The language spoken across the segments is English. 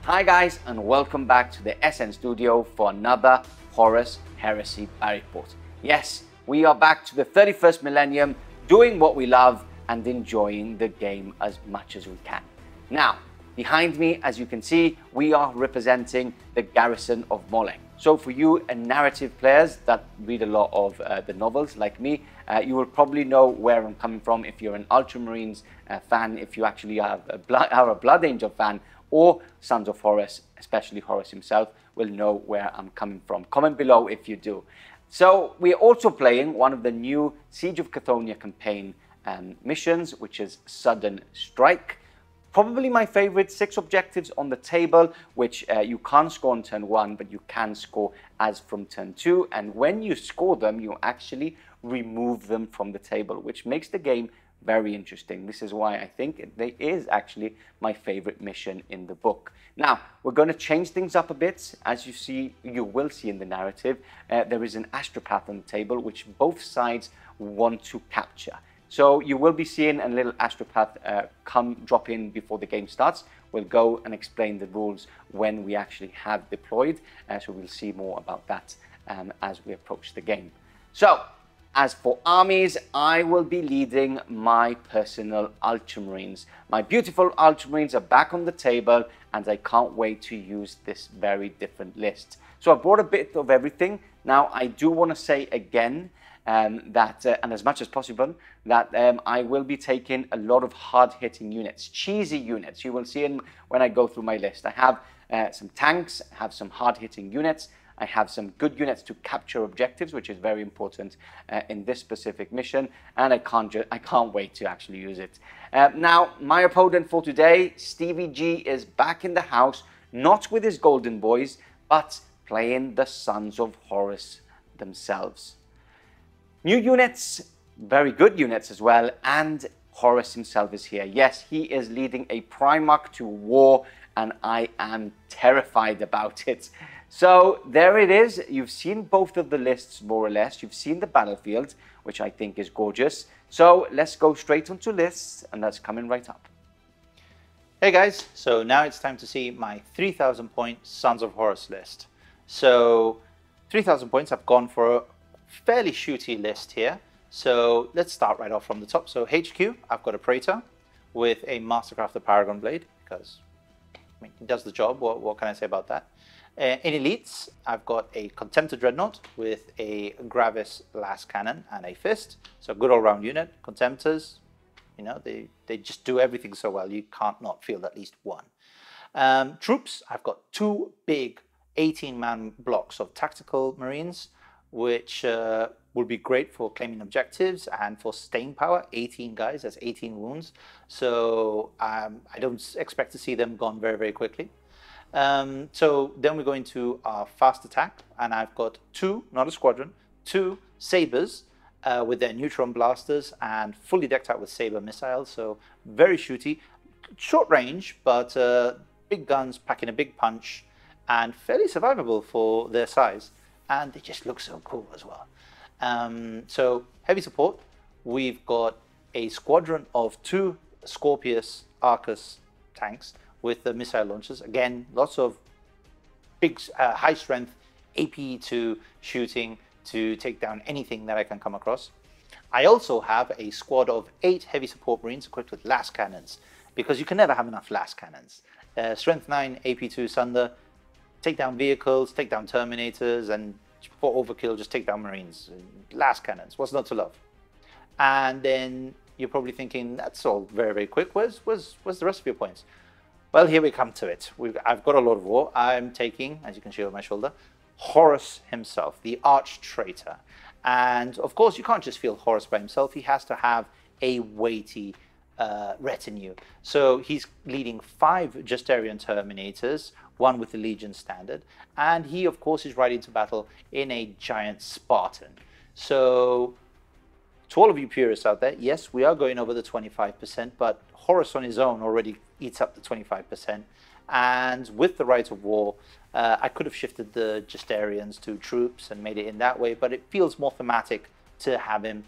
Hi guys, and welcome back to the SN Studio for another Horus Heresy battle report. Yes, we are back to the 31st millennium, doing what we love and enjoying the game as much as we can. Now, behind me, as you can see, we are representing the Garrison of Molech. So for you narrative players that read a lot of the novels like me, you will probably know where I'm coming from if you're an Ultramarines fan, if you actually are a Blood Angel fan, or Sons of Horus, especially Horus himself, will know where I'm coming from. Comment below if you do. So we're also playing one of the new Siege of Cathonia campaign missions, which is Sudden Strike. Probably my favorite, 6 objectives on the table, which you can't score on turn 1, but you can score as from turn 2. And when you score them, you actually remove them from the table, which makes the game very interesting. This is why I think it is actually my favorite mission in the book. Now, we're going to change things up a bit. As you will see in the narrative, there is an astropath on the table, which both sides want to capture. So you will be seeing a little astropath drop in before the game starts. We'll go and explain the rules when we actually have deployed. So we'll see more about that as we approach the game. So, as for armies, I will be leading my personal Ultramarines. My beautiful Ultramarines are back on the table, and I can't wait to use this very different list. So I brought a bit of everything. Now, I do want to say again, and as much as possible, that I will be taking a lot of hard-hitting units, cheesy units. You will see when I go through my list. I have some tanks, I have some hard-hitting units, I have some good units to capture objectives, which is very important in this specific mission, and I can't wait to actually use it. Now, my opponent for today, Stevie G, is back in the house, not with his Golden Boys, but playing the Sons of Horus themselves. New units, very good units as well, and Horus himself is here. Yes, he is leading a Primarch to war, and I am terrified about it. So there it is. You've seen both of the lists more or less. You've seen the battlefield, which I think is gorgeous. So let's go straight onto lists, and that's coming right up. Hey guys, so now it's time to see my 3,000 point Sons of Horus list. So 3,000 points, I've gone for a fairly shooty list here. So let's start right off from the top. So HQ, I've got a Praetor with a Mastercrafted Paragon blade, because I mean, he does the job. What can I say about that? In elites, I've got a Contemptor Dreadnought with a Gravis Lascannon and a Fist. So good all-round unit. Contemptors, you know, they just do everything so well. You can't not field at least one. Troops, I've got 2 big 18-man blocks of tactical Marines, which will be great for claiming objectives and for staying power. 18 guys, that's 18 wounds. So I don't expect to see them gone very, very quickly. So then we go into our fast attack, and I've got 2, not a squadron, 2 sabers with their neutron blasters and fully decked out with saber missiles. So very shooty, short range, but big guns packing a big punch and fairly survivable for their size. And they just look so cool as well. So heavy support, we've got a squadron of 2 Scorpius Arcus tanks with the missile launchers. Again, lots of big, high strength AP2 shooting to take down anything that I can come across. I also have a squad of 8 heavy support Marines equipped with las cannons, because you can never have enough las cannons. Strength 9 AP2 Sunder, take down vehicles, take down Terminators, and for overkill, just take down Marines. Las cannons, what's not to love? And then you're probably thinking, that's all very, very quick. Where's the rest of your points? Well, here we come to it. I've got a Lord of War. I'm taking, as you can see on my shoulder, Horus himself, the arch traitor. And of course, you can't just field Horus by himself. He has to have a weighty retinue. So he's leading 5 Justerian Terminators, 1 with the Legion standard, and he of course is riding to battle in a giant Spartan. So to all of you purists out there, yes, we are going over the 25%, but Horus on his own already eats up the 25%, and with the Rite of War, I could have shifted the Justerians to troops and made it in that way, but it feels more thematic to have them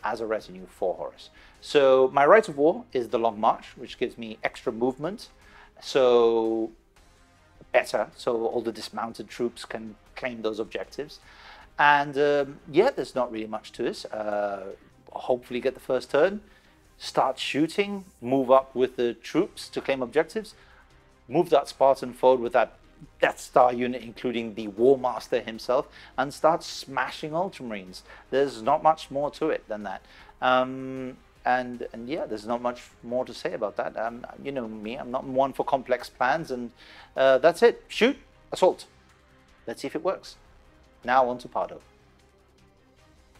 as a retinue for Horus. So my Rite of War is the Long March, which gives me extra movement. so better, so all the dismounted troops can claim those objectives. And yeah, there's not really much to this. Hopefully get the first turn, start shooting, move up with the troops to claim objectives, move that Spartan forward with that Death Star unit, including the War Master himself, and start smashing Ultramarines. There's not much more to it than that. And yeah, there's not much more to say about that. You know me, I'm not one for complex plans, and that's it. Shoot, assault. Let's see if it works. Now on to Pardo.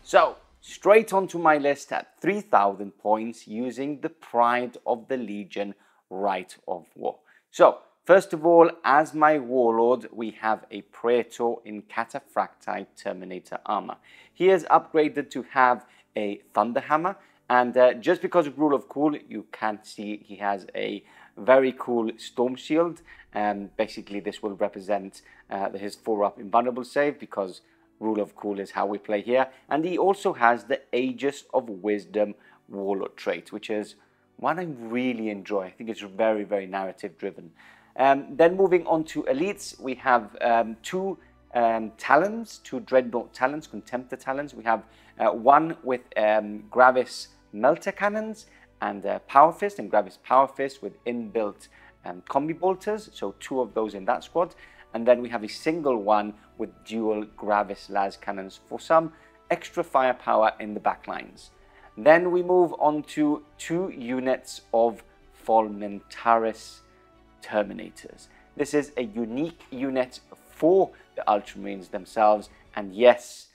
So, straight onto my list at 3,000 points using the Pride of the Legion Rite of War. So, first of all, as my warlord, we have a Praetor in Cataphracti Terminator armor. He is upgraded to have a Thunder Hammer, and just because of Rule of Cool, you can see he has a very cool Storm Shield. Basically, this will represent his 4-up invulnerable save, because Rule of Cool is how we play here. And he also has the Aegis of Wisdom Warlord trait, which is one I really enjoy. I think it's very, very narrative driven. Then moving on to elites, we have two Talons, two Dreadnought Talons, Contemptor Talons. We have one with Gravis Meltabombs and Power Fist, and Gravis Power Fist with inbuilt combi bolters, so 2 of those in that squad. And then we have a single one with dual Gravis Lascannons for some extra firepower in the back lines. Then we move on to 2 units of Fulmentaris Terminators. This is a unique unit for the Ultramarines themselves, and yes,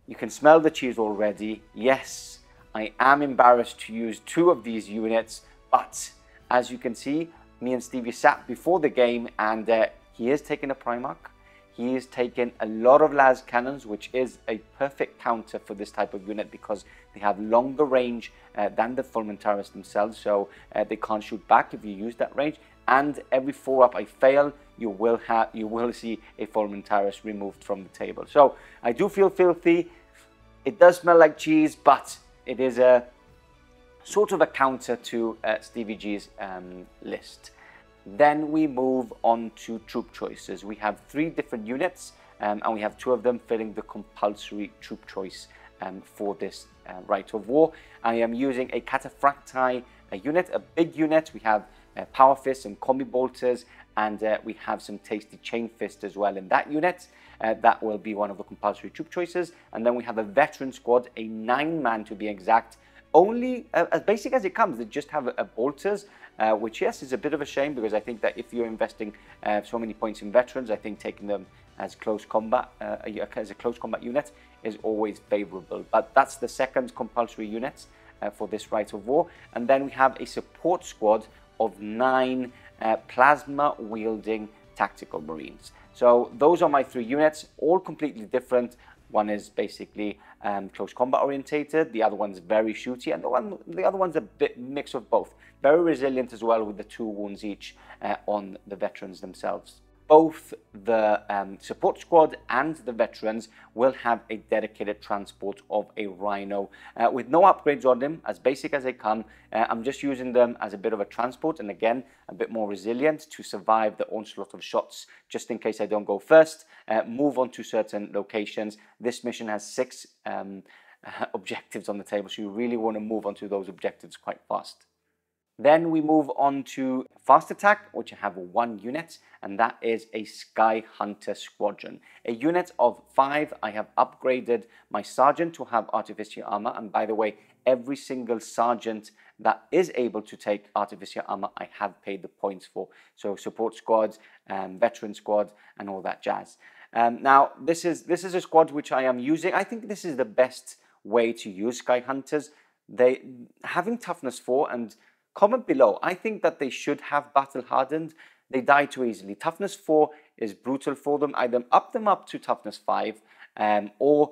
you can smell the cheese already. Yes, I am embarrassed to use 2 of these units, but as you can see, me and Stevie sat before the game, and he has taken a Primarch. He has taken a lot of las cannons, which is a perfect counter for this type of unit because they have longer range than the Fulmentaris themselves, so they can't shoot back if you use that range. And every 4-up I fail, you will see a Fulmentaris removed from the table. So I do feel filthy. It does smell like cheese, but it is a sort of a counter to Stevie G's list. Then we move on to troop choices. We have 3 different units, and we have 2 of them filling the compulsory troop choice for this Rite of War. I am using a Cataphracti unit, a big unit. We have Power Fist and Combi Bolters, and we have some tasty Chain Fist as well in that unit. That will be one of the compulsory troop choices. And then we have a Veteran squad, a 9-man to be exact. Only as basic as it comes, they just have a Bolters, which yes is a bit of a shame, because I think that if you're investing so many points in veterans, I think taking them as close combat as a close combat unit is always favorable. But that's the second compulsory unit for this Rite of War. And then we have a support squad of 9 plasma wielding tactical marines. So those are my 3 units, all completely different. One is basically close combat orientated, the other one's very shooty, and the other one's a bit mix of both. Very resilient as well, with the 2 wounds each on the veterans themselves. Both the support squad and the veterans will have a dedicated transport of a Rhino with no upgrades on them, as basic as they come. I'm just using them as a bit of a transport, and again, a bit more resilient to survive the onslaught of shots, just in case I don't go first, move on to certain locations. This mission has 6 objectives on the table, so you really want to move on to those objectives quite fast. Then we move on to Fast Attack, which I have 1 unit, and that is a Sky Hunter Squadron. A unit of 5. I have upgraded my Sergeant to have Artificer Armour, and by the way, every single Sergeant that is able to take Artificer Armour, I have paid the points for. So support squads, veteran squad, and all that jazz. Now, this is a squad which I am using. I think this is the best way to use Sky Hunters. They having toughness 4 and comment below. I think that they should have battle hardened. They die too easily. Toughness 4 is brutal for them. Either up them up to toughness 5, or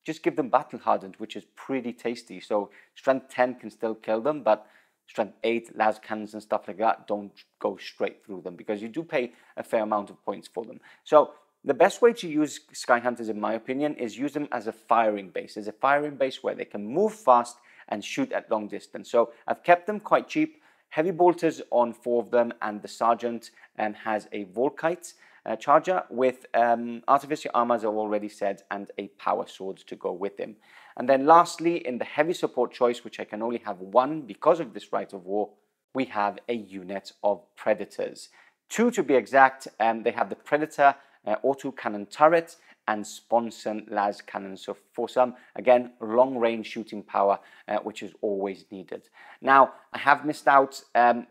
just give them battle hardened, which is pretty tasty. So strength 10 can still kill them, but strength 8, las cannons and stuff like that don't go straight through them, because you do pay a fair amount of points for them. So the best way to use Sky Hunters, in my opinion, is use them as a firing base. As a firing base where they can move fast and shoot at long distance. So I've kept them quite cheap. heavy bolters on 4 of them, and the sergeant has a Volkite charger with Artificer armor, as I've already said, and a power sword to go with him. And then lastly, in the heavy support choice, which I can only have 1 because of this Rite of War, we have a unit of Predators. 2 to be exact. They have the Predator auto cannon turret and Sponson las cannon. So for some, again, long range shooting power, which is always needed. Now, I have missed out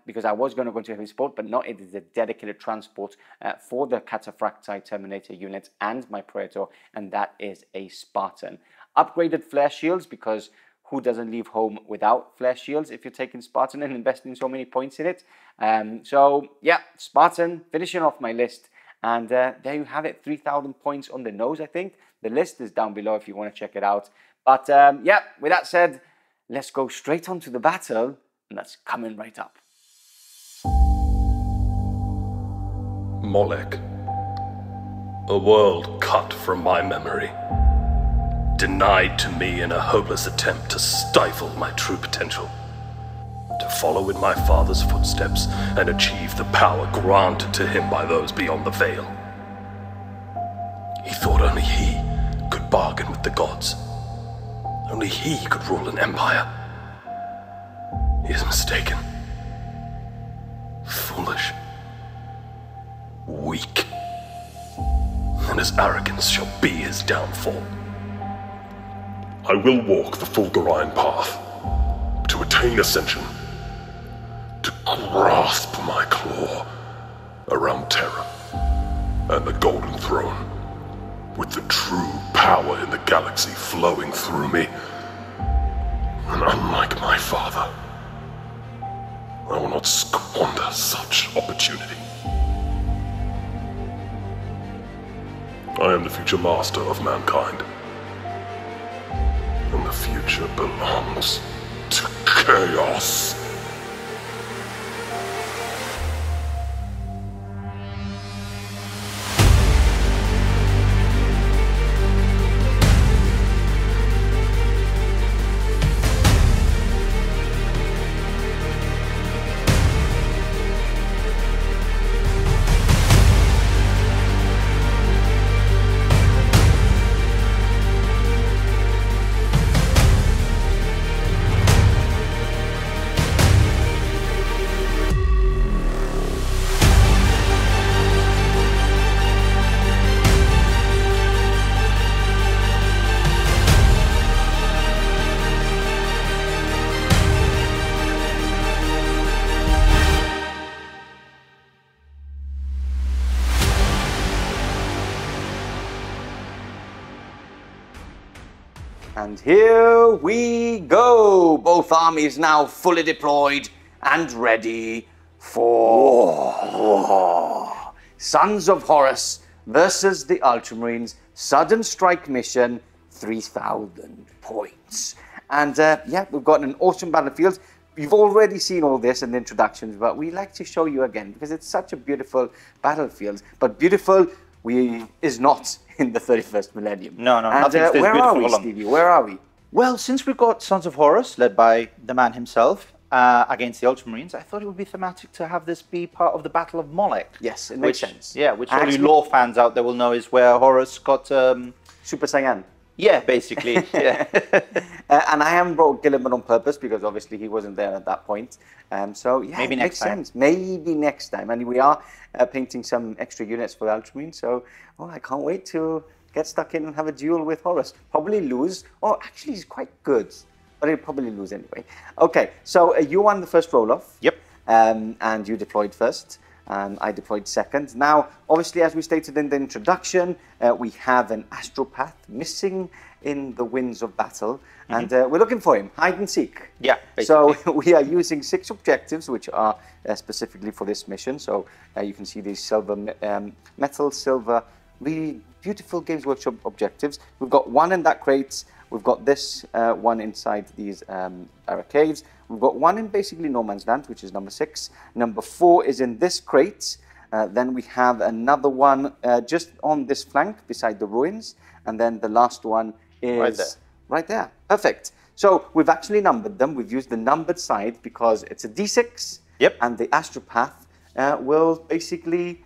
because I was going to go into heavy support, but not, it is a dedicated transport for the Cataphracti Terminator unit and my Praetor, and that is a Spartan. Upgraded flare shields, because who doesn't leave home without flare shields if you're taking Spartan and investing so many points in it? So yeah, Spartan finishing off my list. And there you have it, 3,000 points on the nose, I think. The list is down below if you want to check it out. But yeah, with that said, let's go straight on to the battle, and that's coming right up. Molech. A world cut from my memory. Denied to me in a hopeless attempt to stifle my true potential. To follow in my father's footsteps and achieve the power granted to him by those beyond the veil. He thought only he could bargain with the gods. Only he could rule an empire. He is mistaken. Foolish. Weak. And his arrogance shall be his downfall. I will walk the Fulgurine path to attain ascension. To grasp my claw around Terra and the Golden Throne, with the true power in the galaxy flowing through me. And unlike my father, I will not squander such opportunity. I am the future master of mankind, and the future belongs to chaos. And here we go. Both armies now fully deployed and ready for war. Sons of Horus versus the Ultramarines. Sudden strike mission, 3,000 points. And yeah, we've got an awesome battlefield. You've already seen all this in the introductions, but we like to show you again because it's such a beautiful battlefield. But beautiful is not in the 31st millennium. No, nothing's this where beautiful. are we, Stevie? Where are we? Well, since we've got Sons of Horus, led by the man himself, against the Ultramarines, I thought it would be thematic to have this be part of the Battle of Molech. Yes, it makes sense. Yeah, which all you lore fans out there will know is where Horus got... Super Saiyan. Yeah, basically, yeah. And I haven't brought Gilliman on purpose because obviously he wasn't there at that point. So yeah, maybe it next makes time. sense. Maybe next time. And we are painting some extra units for the Ultramarine. So I can't wait to get stuck in and have a duel with Horus. Probably lose. Oh, actually, he's quite good. But he'll probably lose anyway. Okay, so you won the first roll-off. Yep. And you deployed first. And I deployed second. Now, obviously, as we stated in the introduction, we have an astropath missing in the winds of battle. And we're looking for him, hide and seek. Yeah, basically. So we are using 6 objectives, which are specifically for this mission. So you can see these metal, silver, really beautiful Games Workshop objectives. We've got 1 in that crate. We've got this one inside these barricades. We've got 1 in basically no man's land, which is number 6. Number 4 is in this crate. Then we have another one just on this flank beside the ruins. And then the last one is right there. Perfect. So we've actually numbered them. We've used the numbered side because it's a D6 Yep. And the Astropath will basically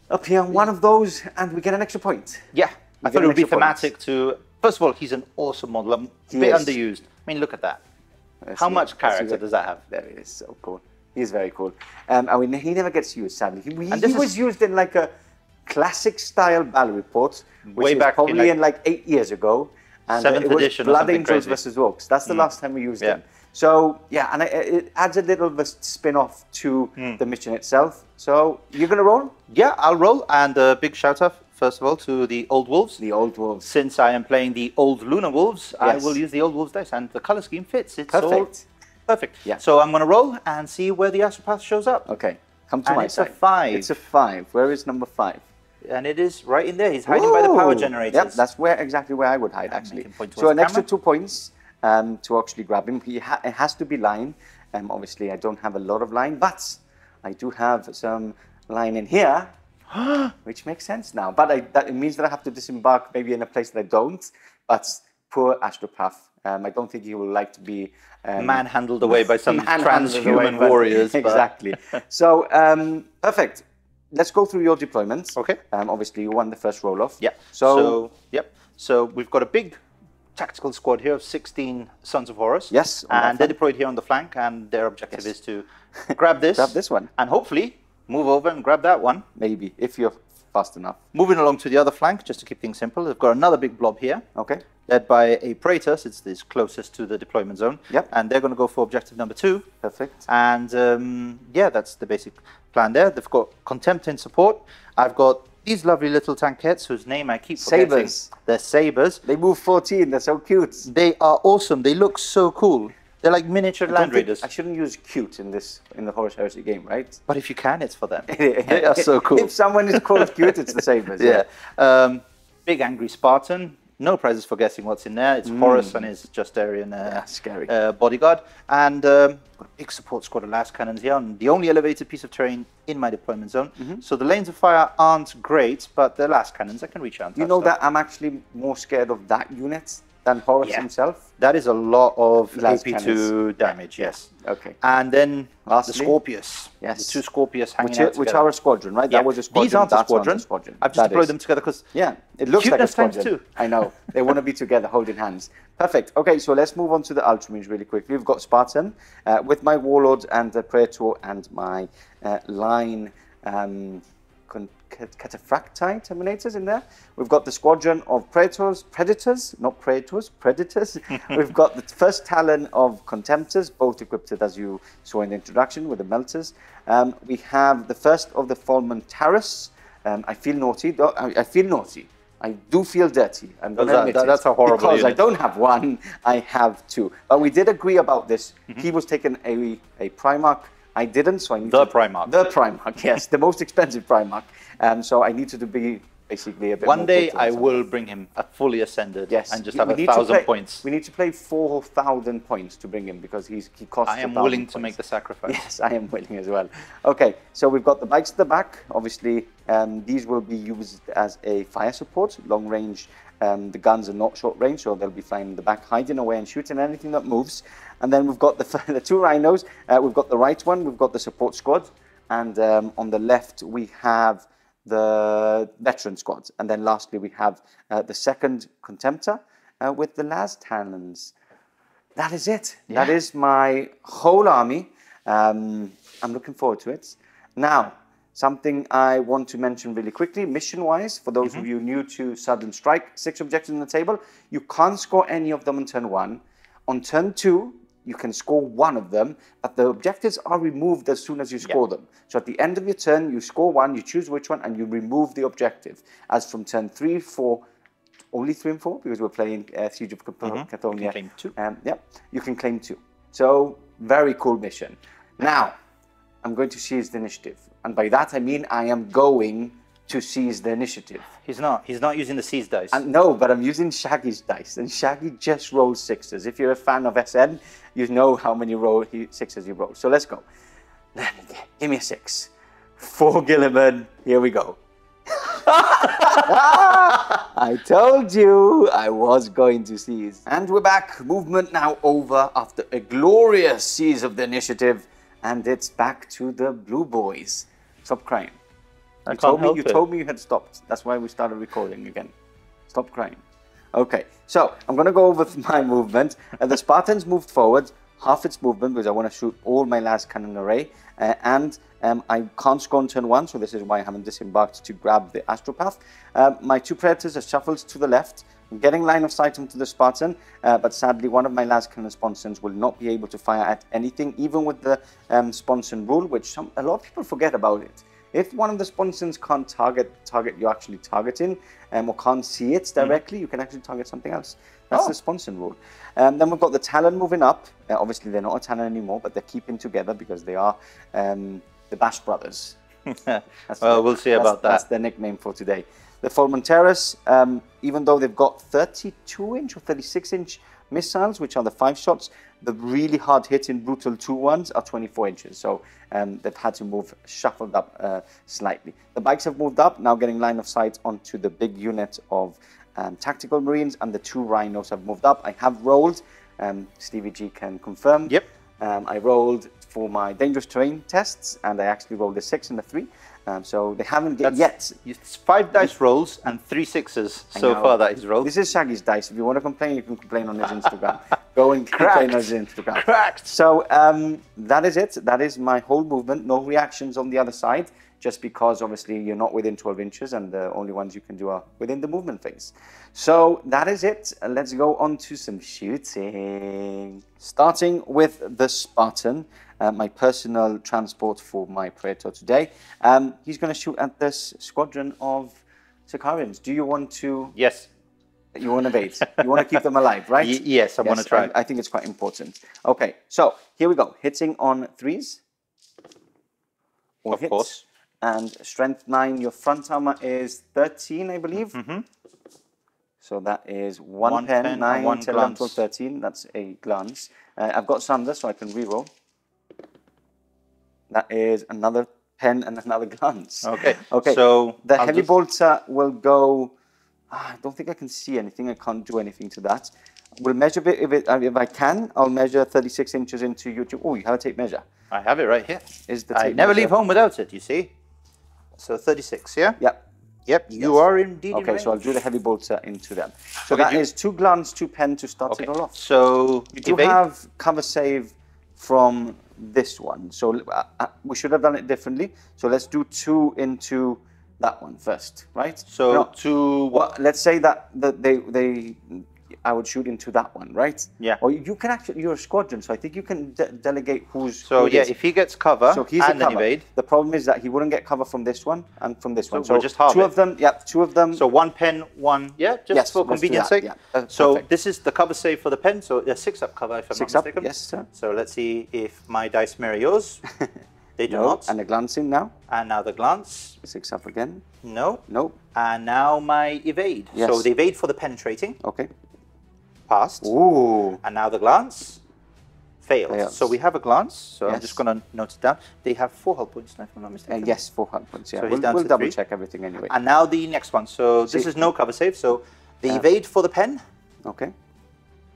appear on one of those, and we get an extra point. Yeah, I thought it would be thematic to... First of all, he's an awesome model. A bit underused. I mean, look at that. How much character does that have? There he is, so cool. He's very cool. I mean, he never gets used, sadly. He was used in like a classic style battle report, which was probably in like 8 years ago. And 7th it was edition Blood Angels versus Orcs. That's the last time we used him. So, yeah, and it adds a little bit of spin-off to the mission itself. So, you're going to roll? Yeah, I'll roll. And a big shout-out, first of all, to the Old Wolves. The Old Wolves. Since I am playing the Old Lunar Wolves, I will use the Old Wolves dice. And the color scheme fits. It's perfect. Perfect. Yeah. So, I'm going to roll and see where the Astropath shows up. Okay. Come to my side. It's a 5. It's a 5. Where is number 5? And it is right in there. He's hiding by the power generators. Yep, that's exactly where I would hide, actually. So an extra 2 points to actually grab him. It has to be line. Obviously, I don't have a lot of line, but I do have some line in here, which makes sense now. But it means that I have to disembark maybe in a place that I don't. But poor Astropath. I don't think he will like to be... manhandled away by some transhuman warriors. Exactly. So, perfect. Let's go through your deployments. Okay. Obviously, you won the first roll-off. Yeah. So we've got a big tactical squad here of 16 Sons of Horus. Yes. And they're deployed here on the flank, and their objective is to grab this. Grab this one. And hopefully move over and grab that one. Maybe, if you're fast enough. Moving along to the other flank, just to keep things simple, they've got another big blob here. Okay. Led by a Praetor, since it's closest to the deployment zone. Yep. And they're going to go for objective number 2. Perfect. And yeah, that's the basic plan there. They've got Contemptor in support. I've got these lovely little tankettes whose name I keep forgetting. Sabers. They're Sabers. They move 14. They're so cute. They are awesome. They look so cool. They're like miniature land raiders. I shouldn't use cute in the Horus Heresy game, right? But if you can, it's for them. They are so cool. If someone is called cute, it's the Sabers. Yeah. Big angry Spartan. No prizes for guessing what's in there. It's Horus and his Justarian scary. bodyguard. And got a big support squad of Lascannons here on the only elevated piece of terrain in my deployment zone. So the lanes of fire aren't great, but the Lascannons I can reach out. You know that I'm actually more scared of that unit than Horus himself? That is a lot of AP2 damage, yes. Okay. And then lastly, the Scorpius. Yes. The 2 Scorpius hanging out together. Which are a squadron, right? Yeah. That was a squadron. These aren't a squadron. I've just deployed them together because it looks like a squadron. Times 2. I know. They want to be together, holding hands. Perfect. Okay, so let's move on to the Ultramarines really quickly. We've got Spartan with my Warlord and the Praetor and my line Cataphracti Terminators in there. We've got the squadron of Predators. We've got the first Talon of Contemptors, both equipped as you saw in the introduction with the Melters. We have the first of the Fulmentarus. I feel naughty. I feel naughty. I do feel dirty. I'm going to admit it. That's a horrible Because unit. I don't have one, I have 2. But we did agree about this. He was taking a Primarch. I didn't, so I need The Primarch. The Primarch, yes, the most expensive Primarch. So I needed to be basically a bit One more day brutal I or something. will bring him a fully ascended and just have We 1,000 points. We need to play 4,000 points to bring him because he costs. I am willing to make the sacrifice. Yes, I am willing as well. Okay, so we've got the bikes at the back. Obviously, these will be used as a fire support, long range. The guns are not short range, so they'll be flying in the back, hiding away and shooting anything that moves. And then we've got the 2 rhinos. We've got the right one. We've got the support squad, and on the left we have the veteran squad. And then lastly we have the second Contemptor with the Las Talons. That is it. Yeah. That is my whole army. I'm looking forward to it. Now, something I want to mention really quickly, mission-wise, for those of you new to Sudden Strike, 6 objectives on the table. You can't score any of them on turn 1. On turn 2, you can score 1 of them, but the objectives are removed as soon as you score them. So at the end of your turn, you score 1, you choose which one, and you remove the objective. As from turn 3, 4, only 3 and 4, because we're playing Siege of Cathonia. You can claim 2. You can claim 2. So, very cool mission. Now, I'm going to seize the initiative. And by that, I mean I am going to seize the initiative. He's not using the seize dice. No, but I'm using Shaggy's dice. And Shaggy just rolls 6s. If you're a fan of SN, you know how many 6s he rolls. So let's go. Give me a 6. 4 Gilliman. Here we go. I told you I was going to seize. And we're back. Movement now over after a glorious seize of the initiative. And it's back to the blue boys. Stop crying. I can't help You it. told me you had stopped. That's why we started recording again. Stop crying. Okay, so I'm going to go over my movement. The Spartans moved forward, half its movement, because I want to shoot all my last cannon array. I can't score on turn 1, so this is why I haven't disembarked to grab the Astropath. My 2 Predators are shuffled to the left. I'm getting line of sight onto the Spartan, but sadly one of my last cannon sponsons will not be able to fire at anything, even with the sponson rule, which a lot of people forget about it. If one of the sponsons can't target you're actually targeting, or can't see it directly, you can actually target something else. That's the sponson rule. Then we've got the Talon moving up. Obviously, they're not a Talon anymore, but they're keeping together because they are the Bash Brothers. Well, we'll see about that. That's their nickname for today. The Fulmenterus, even though they've got 32-inch or 36-inch missiles, which are the 5 shots, the really hard-hitting, brutal 2-1s are 24 inches. So they've had to move, shuffled up slightly. The bikes have moved up, now getting line of sight onto the big unit of tactical marines, and the 2 rhinos have moved up. I have rolled, Stevie G can confirm. Yep. I rolled for my dangerous terrain tests, and I actually rolled a 6 and a 3. So they haven't yet. It's 5 dice rolls and 3 6s so far that he's rolled. This is Shaggy's dice. If you want to complain, you can complain on his Instagram. Go and complain on his Instagram. Cracked. So that is it. That is my whole movement. No reactions on the other side, just because obviously you're not within 12 inches and the only ones you can do are within the movement phase. So that is it. Let's go on to some shooting. Starting with the Spartan. My personal transport for my Praetor today. He's going to shoot at this squadron of Sicarians. Do you want to... Yes. You want to evade? You want to keep them alive, right? Yes, I want to try. I think it's quite important. Okay, so here we go. Hitting on 3s. Of course. And strength 9. Your front armor is 13, I believe. So that is 1 pen, 9, 1 10, 11, 12, 13. That's a glance. I've got Sunder, so I can reroll. That is another pen and another glance. Okay. Okay. So the heavy bolter will go. I don't think I can see anything. I can't do anything to that. We'll measure it if I can. I'll measure 36 inches into YouTube. Oh, you have a tape measure. I have it right here. Is the tape I never measure? leave home without it. You see. So 36. Yeah. Yep. Yep. You are indeed. Okay. So I'll do the heavy bolter into them. So that is 2 glance, 2 pen to start it all off. So you do have cover save from this one, so we should have done it differently. So let's do 2 into that one first, right? So to well, let's say that I would shoot into that one, right? Yeah. Or you can actually, you're a squadron, so I think you can delegate who's. So yeah, if he gets cover so he's and a then evade. The problem is that he wouldn't get cover from this one and from this one. So we'll just halve 2 of them. Yeah, 2 of them. So 1 pen, 1. Yeah, just for convenience sake. Yeah, so perfect. this is the cover save for the pen. So 6 up cover, if I'm not mistaken. Yes, sir. So let's see if my dice mirror yours. They do no, not. And a glancing now. And now the glance. 6 up again. No. Nope. And now my evade. Yes. So the evade for the penetrating. Okay. Passed. Ooh. And now the glance. Failed. So we have a glance. So yes. I'm just going to note it down. They have 4 hull points, if I'm not mistaken. Yes, 4 hull points. Yeah. So we'll double check everything anyway. And now the next one. So this is no cover save. So the evade for the pen. Okay.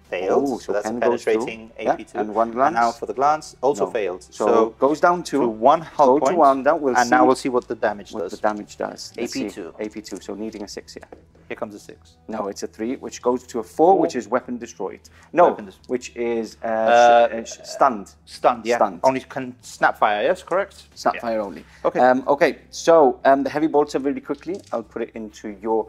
Failed. Ooh, so that's a penetrating AP2. Yeah. And 1 glance. And now for the glance, also failed. So goes down to 1 hull point. To 1 down. And now we'll see what the damage does. What the damage does. AP2. AP2. So needing a 6 here. Here comes a 6. No, it's a 3, which goes to a 4, which is weapon destroyed. No, which is stunned. Stunned, yeah. Stunned. Only can snap fire, yes, correct? Snap fire only. Okay. Okay, so the heavy bolter really quickly. I'll put it into your...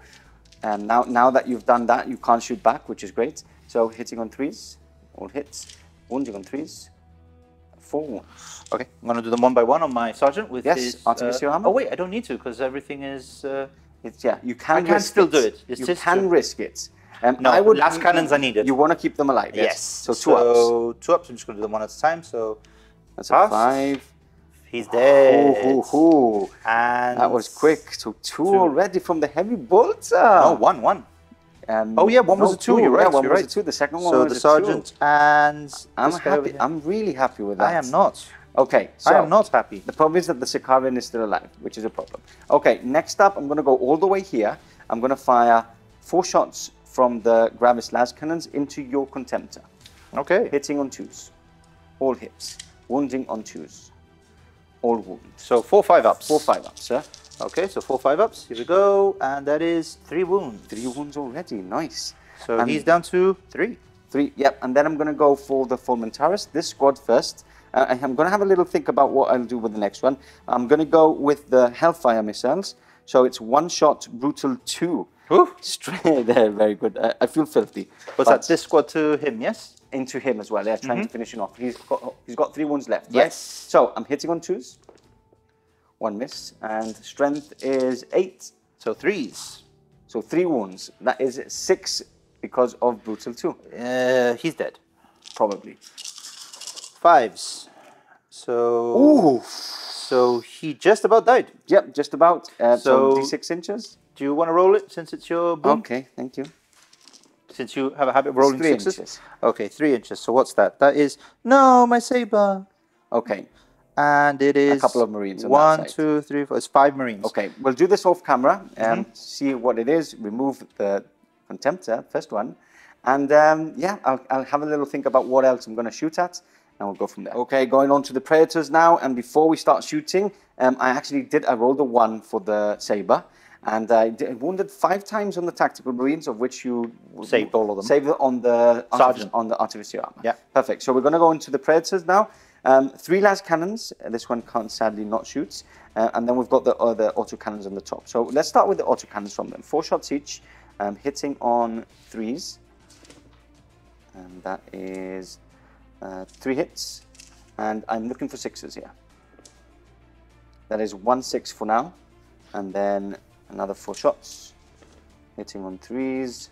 now that you've done that, you can't shoot back, which is great. So hitting on 3s, all hits. Wounding on 3s, 4 wounds. Okay, I'm going to do them 1 by 1 on my sergeant with his... Artificer armor. Oh wait, I don't need to because everything is... you can. I can still do it. You can risk it. No, I would, last cannons I needed. You want to keep them alive. Yes. So 2 ups. So 2 ups. I'm just going to do them 1 at a time. So that's a 5. He's dead. And that was quick. So 2 already from the heavy bolter. No, 1. Oh yeah, 1 was a 2. You're right. Yeah, 1 you're was right. a 2. The second one so was the a sergeant 2. and I'm happy. I'm really happy with that. I am not. Okay, so I am not happy. The problem is that the Sicarian is still alive, which is a problem. Okay, next up, I'm going to go all the way here. I'm going to fire 4 shots from the Gravis Lascannons into your Contemptor. Okay. Hitting on 2s. All hits. Wounding on 2s. All wound. So 4 5-ups. 4 5-ups, sir. Okay, so 4 5-ups. Here we go. And that is 3 wounds. 3 wounds already. Nice. So and he's down to 3. 3, yep. And then I'm going to go for the Fulmentaris, this squad first. I'm going to have a little think about what I'll do with the next one. I'm going to go with the Hellfire missiles. So it's 1-shot, brutal 2. Straight there, very good. I feel filthy. Was that this squad to him, yes? Into him as well, yeah, trying to finish him off. He's got 3 wounds left, right? Yes. So I'm hitting on 2s. 1 miss. And strength is 8. So 3s. So 3 wounds. That is 6 because of brutal 2. He's dead. Probably. 5s. So... Ooh. So he just about died. Yep, just about. So D6 inches. Do you want to roll it since it's your boom? Okay, thank you. Since you have a habit of rolling 3 6s? inches. Okay, 3 inches. So what's that? That is... No, my saber. Okay. And it is... A couple of Marines on 1, that side. 2, 3, 4... It's 5 Marines. Okay, we'll do this off camera and see what it is. Remove the Contemptor, first one. And yeah, I'll have a little think about what else I'm going to shoot at. And we'll go from there. Okay, going on to the Praetors now. And before we start shooting, I rolled a 1 for the Saber. And I wounded 5 times on the Tactical Marines, of which you... Saved all of them. Saved on the Sergeant. On the Artificer armor. Yeah. Perfect. So we're going to go into the Praetors now. 3 Lascannons. This one can't sadly not shoot. And then we've got the autocannons on the top. So let's start with the autocannons from them. 4 shots each, hitting on 3s. And that is 3 hits. And I'm looking for 6s here. That is 1 6 for now. And then another 4 shots, hitting on 3s.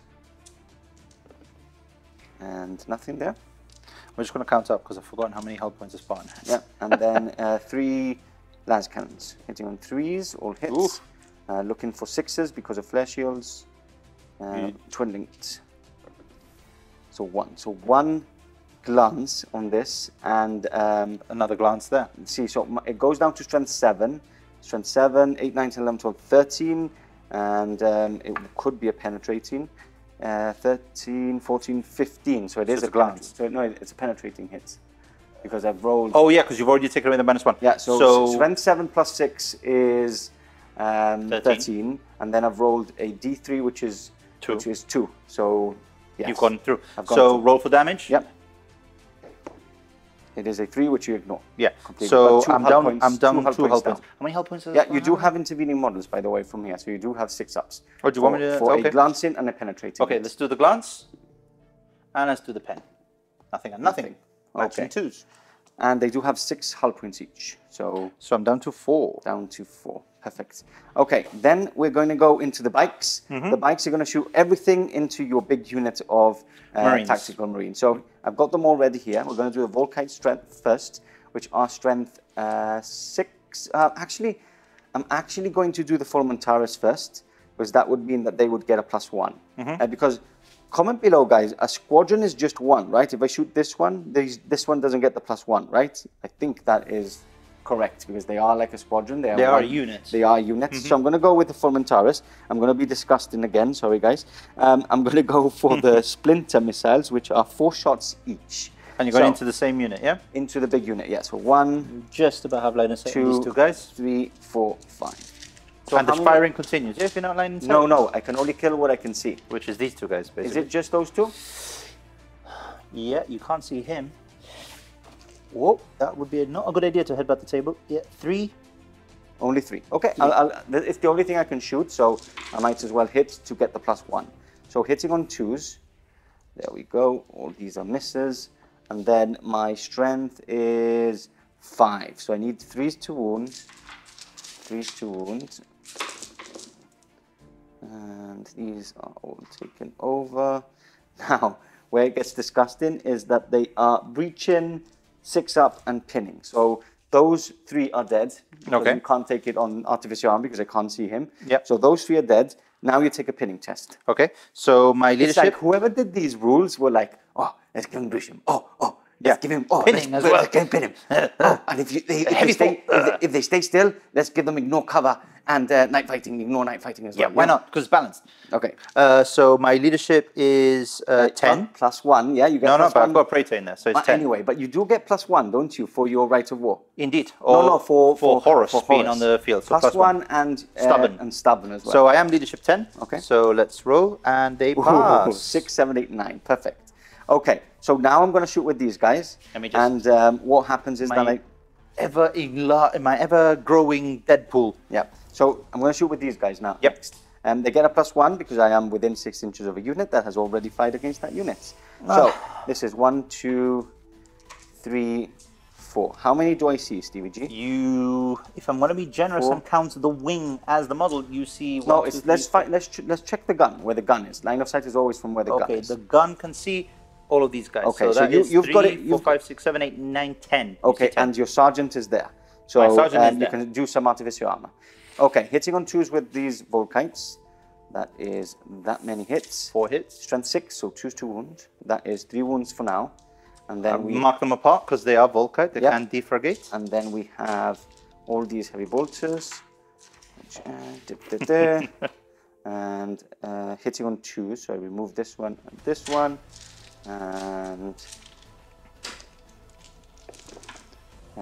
And nothing there. I'm just going to count up because I've forgotten how many health points a Spartan has. Yeah, and then 3 Lascannons, hitting on 3s, all hits. Looking for 6s because of flare shields. Twin linked. So 1. So 1 glance on this, and another glance there. See, so it goes down to strength 7. Strength 7, 8, 9, 10, 11, 12, 13. And it could be a penetrating. 13, 14, 15. So it is a glance. So no, it's a penetrating hit. Because I've rolled... Oh yeah, because you've already taken away the -1. Yeah, so strength 7 plus 6 is 13. And then I've rolled a D3, which is 2. So yes, you've gone through. Gone so through. Roll for damage? Yep. It is a 3, which you ignore. Yeah. Completely. So I'm down 2 health points. How many health points Yeah, you do have intervening models, by the way, from here. So you do have 6 ups. Oh, do you want me to... For a glancing and a penetrating. Okay, let's do the glance. And let's do the pen. Nothing and nothing. Matching 2s. And they do have 6 hull points each. So I'm down to 4. Down to 4. Perfect. Okay, then we're going to go into the bikes. The bikes are going to shoot everything into your big unit of tactical marines. So I've got them already here. We're going to do the Volkite strength first, which are strength 6. Actually, I'm actually going to do the Fulmentaris first, because that would mean that they would get a +1. Because comment below, guys, a squadron is just 1, right? If I shoot this one, this one doesn't get the +1, right? I think that is correct, because they are like a squadron. They are units. They are units. So I'm going to go with the Fulmentaris. I'm going to be disgusting again. Sorry, guys. I'm going to go for the Splinter missiles, which are 4 shots each. And you're going into the same unit, yeah? Into the big unit, yeah. So 1, just about have line of sight. 2, these 2 guys. 3, 4, 5. So and the firing continues, yeah, if you're not line of sight? No, I can only kill what I can see. Which is these 2 guys, basically. Is it just those 2? Yeah, you can't see him. Whoa, that would be not a good idea to headbutt the table. Yeah, 3. Only 3. Okay, it's the only thing I can shoot, so I might as well hit to get the +1. So hitting on 2s. There we go. All these are misses. And then my strength is 5. So I need 3s to wound. 3s to wound. And these are all taken over. Now, where it gets disgusting is that they are breaching, 6 up, and pinning. So those 3 are dead. Okay. You can't take it on Artificer arm because I can't see him. Yep. So those 3 are dead. Now you take a pinning test. Okay. So my leadership... It's like whoever did these rules were like, oh, let's give him breach him. Oh, Let's give him pinning as well. Pin him. And if they stay still, let's give them ignore cover and night fighting, ignore night fighting as well. Yeah, why not? Because it's balanced. Okay. So my leadership is 10. +1, yeah, you get No, plus but 1. I've got Praetor in there, so it's 10. Anyway, but you do get +1, don't you, for your Rite of War? Indeed. No, for Horus for being on the field. So +1 and stubborn as well. So I am leadership 10. Okay. So let's roll, and they pass. 6, 7, 8, 9. Perfect. Okay, so now I'm going to shoot with these guys. Let me just... And what happens is that my ever-growing Deadpool. Yeah. So I'm going to shoot with these guys now. Yep. Next. They get a +1 because I am within 6 inches of a unit that has already fired against that unit. So this is 1, 2, 3, 4. How many do I see, Stevie G? If I'm going to be generous and count the wing as the model, you see. No, let's check the gun, where the gun is. Line of sight is always from where the gun is. Okay, the gun can see all of these guys. Okay, so you've got it. 4, 5, 6, 7, 8, 9, 10. Okay, and your sergeant is there. So my sergeant is you there. can do some artificer armor. Okay, hitting on 2s with these Volkites. That is that many hits. 4 hits. Strength 6, so choose 2 wounds. That is 3 wounds for now. And then we mark them apart because they are Volkite. They can defragate. And then we have all these heavy bolters. Which, and hitting on 2, so I remove this one and this one. And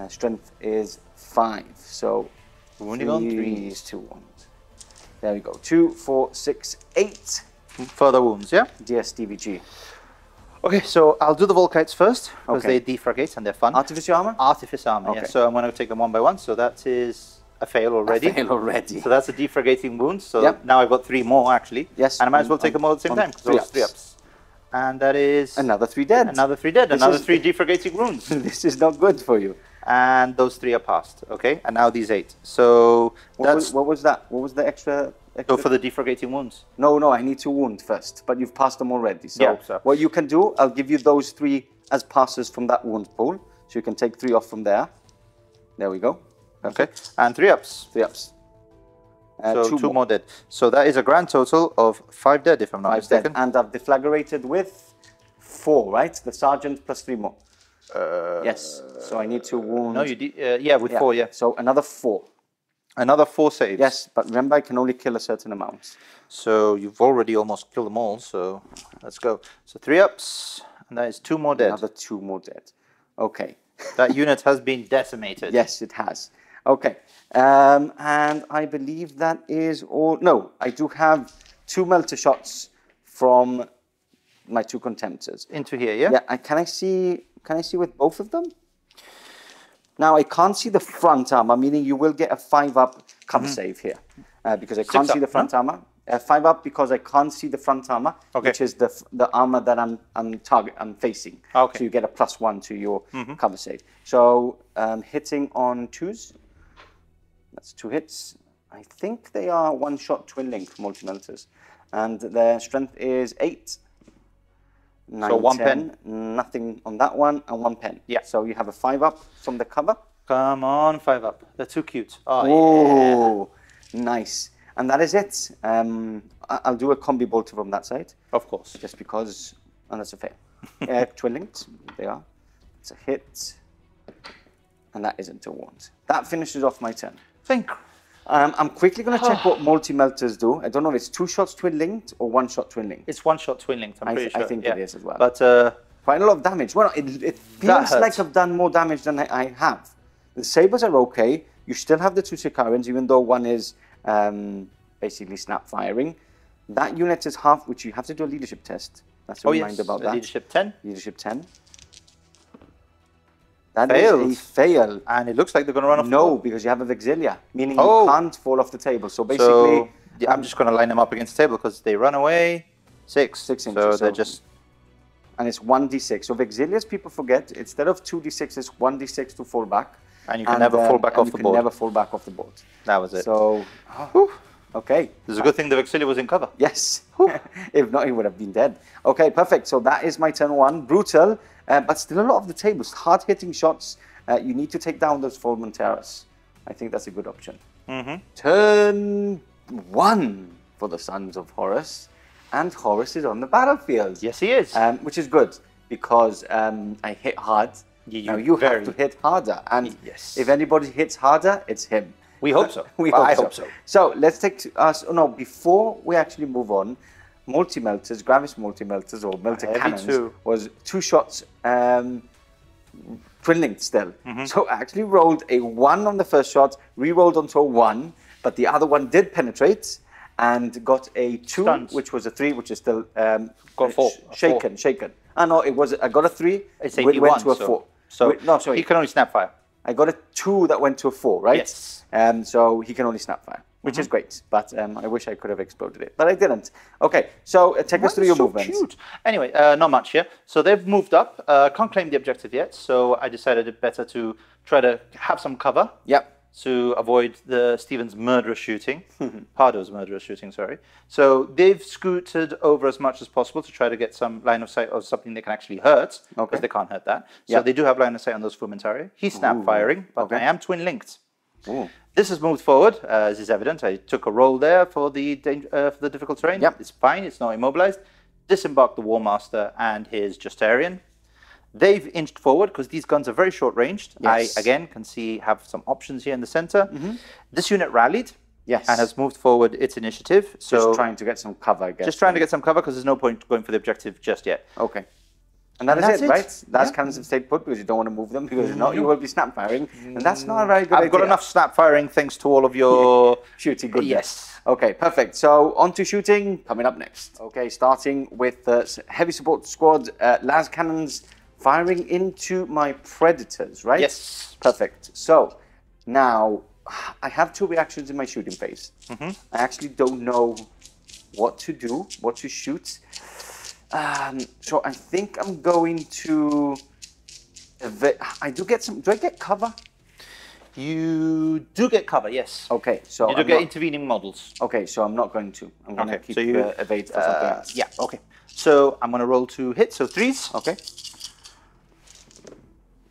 strength is 5. So wounding on 3s. 2 wounds. There we go. 2, 4, 6, 8. Further wounds, yeah? Yes, DVG. Okay, so I'll do the Volkites first because they defragate and they're fun. Artificer armor? Artificer armor, yeah. So I'm going to take them one by one. So that is a fail already. A fail already. So that's a defragating wound. So now I've got 3 more actually. Yes. And I might as well take them all at the same time because those 3 ups. And that is... Another 3 dead. Another 3 dead. Another 3 defragating wounds. This is not good for you. And those 3 are passed, okay? And now these 8. So what was that? What was the extra? So for the defragating wounds? No, I need to wound first, but you've passed them already. So what you can do, I'll give you those 3 as passes from that wound pool. So you can take 3 off from there. There we go. Okay, and 3 ups. 3 ups. So 2 more dead. So that is a grand total of 5 dead, if I'm not mistaken. Dead. And I've deflagrated with 4, right? The sergeant plus 3 more. Yes. So I need to wound. No, you did. Yeah, with 4. Yeah. So another 4. Another 4 saves. Yes, but remember I can only kill a certain amount. So you've already almost killed them all. So let's go. So 3 ups, and that is 2 more dead. Another 2 more dead. Okay. That unit has been decimated. Yes, it has. Okay. And I believe that is all. No, I do have 2 melter shots from my 2 contemptors. Into here, yeah? Yeah. Can I see with both of them? Now, I can't see the front armor, meaning you will get a 5-up cover save here. Because I can't see the front armor. 5 up because I can't see the front armor, which is the armor that I'm facing. Okay. So you get a +1 to your cover save. So hitting on 2s, that's 2 hits. I think they are 1-shot twin link multi-melters. And their strength is 8. 9, so 1 10, pen. Nothing on that one, and 1 pen. Yeah. So you have a 5-up from the cover. Come on, 5 up. They're too cute. Oh, nice. And that is it. I'll do a combi bolter from that side. Of course. Just because, and that's a fail. Twin linked, they are. It's a hit. And that isn't a wound. That finishes off my turn. Thank you. I'm quickly going to check what multi-melters do. I don't know if it's 2 shots twin linked or 1-shot twin linked. It's 1-shot twin linked, I'm pretty sure. I think it is as well. But quite a lot of damage. Well, it feels like I've done more damage than I have. The sabers are okay. You still have the 2 Sicarans, even though one is basically snap firing. That unit is half, which you have to do a leadership test. That's a reminder about that. Leadership 10. Leadership 10. That is a fail. And it looks like they're going to run off the board. because you have a Vexilla, meaning you can't fall off the table. So basically... So, I'm just going to line them up against the table because they run away 6 inches. So they're just... And it's 1d6. So Vexillas, people forget, instead of 2d6, it's 1d6 to fall back. And you can never fall back off the board. You can never fall back off the board. That was it. So, okay. There's a good thing the Vexilla was in cover. Yes. If not, he would have been dead. Okay, perfect. So that is my turn 1. Brutal, but still a lot of the tables. Hard-hitting shots. You need to take down those Fulman Terrace. I think that's a good option. Turn 1 for the Sons of Horus. And Horus is on the battlefield. Yes, he is. Which is good. because I hit hard. Now you have to hit harder, and if anybody hits harder, it's him. We hope so. I hope so. So let's take us. No, before we actually move on, multi-melters, Gravis multi-melters or melter cannons was 2 shots, twin-linked still. So I actually rolled a 1 on the first shot, re-rolled onto a 1, but the other one did penetrate and got a 2, Stuns. Which was a 3, which is still got 4. Shaken. Ah no, it was. I got a 3. It's it went to a 4. So no, sorry, he can only snap fire. I got a 2 that went to a 4, right? Yes. So he can only snap fire, which is great. But I wish I could have exploded it, but I didn't. Okay, so take us through your movements. Cute. Anyway, not much here. So they've moved up. Can't claim the objective yet, so I decided it better to try to have some cover. Yep. To avoid Stephen's murderous shooting, Pardo's murderous shooting, sorry. So they've scooted over as much as possible to try to get some line of sight or something they can actually hurt, because they can't hurt that. So they do have line of sight on those Fulmentari. He's snap firing, but I am twin linked. This has moved forward, as is evident. I took a roll there for the difficult terrain. It's fine, it's not immobilized. Disembarked the War Master and his Justarian. They've inched forward because these guns are very short ranged. I, again, can have some options here in the center. This unit rallied and has moved forward its initiative. So just trying to get some cover, I guess. Just trying to get some cover because there's no point going for the objective just yet. Okay. And that's it, right? That's cannons have stayed put because you don't want to move them, because if not, you will be snap firing. And that's not a very good idea. I've got enough snap firing thanks to all of your shooting goodness. Okay, perfect. So on to shooting, coming up next. Okay, starting with the heavy support squad, Lascannons firing into my Predators, right? Yes. Perfect. So now I have 2 reactions in my shooting phase. I actually don't know what to do, what to shoot. So I think I'm going to. I do get some. Do I get cover? You do get cover, yes. Okay, so you do get intervening models. Okay, so I'm not going to. I'm going to keep evade for something else. Yeah. Okay. So I'm going to roll to hit. So 3s. Okay.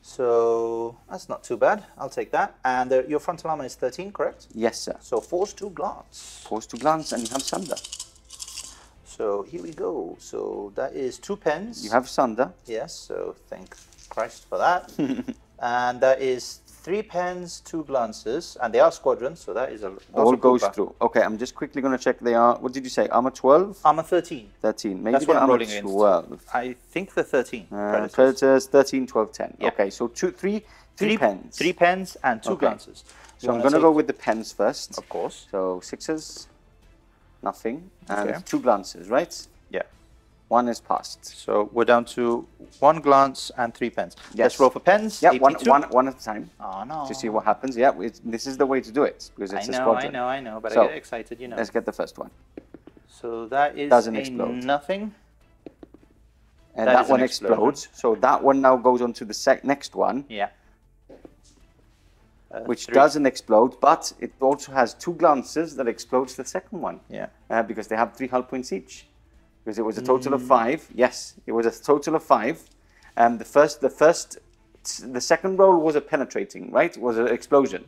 So that's not too bad. I'll take that. And your frontal armor is 13, correct? Yes, sir. So force to glance. Force to glance, and you have Sunder. So here we go. So that is 2 pens. You have Sunder. Yes. So thank Christ for that. And that is 3 pens, 2 glances, and they are squadrons. So that is all goes through. Okay, I'm just quickly going to check. They are. What did you say? Armor 12. Armor 13. 13. Maybe that's what I'm rolling 12. Against. I think they're 13. Predators 13, 12, 10. Yeah. Okay, so 3 pens. 3 pens and 2 glances. So I'm going to go with the pens first. Of course. So 6s, nothing, and 2 glances, right? Yeah. 1 is passed. So we're down to 1 glance and 3 pens. Yes. Let's roll for pens. Yeah, one at a time. Oh no. To see what happens. Yeah, this is the way to do it, because it's a squadron. I know, but I get excited, you know. Let's get the first one. So that is doesn't explode. Nothing. And that one explodes. So that one now goes on to the next one. Yeah. Which doesn't explode, but it also has 2 glances that explodes the second one. Yeah. Because they have 3 hull points each. Because it was a total of 5. Yes, it was a total of 5. The second roll was a penetrating, right? It was an explosion.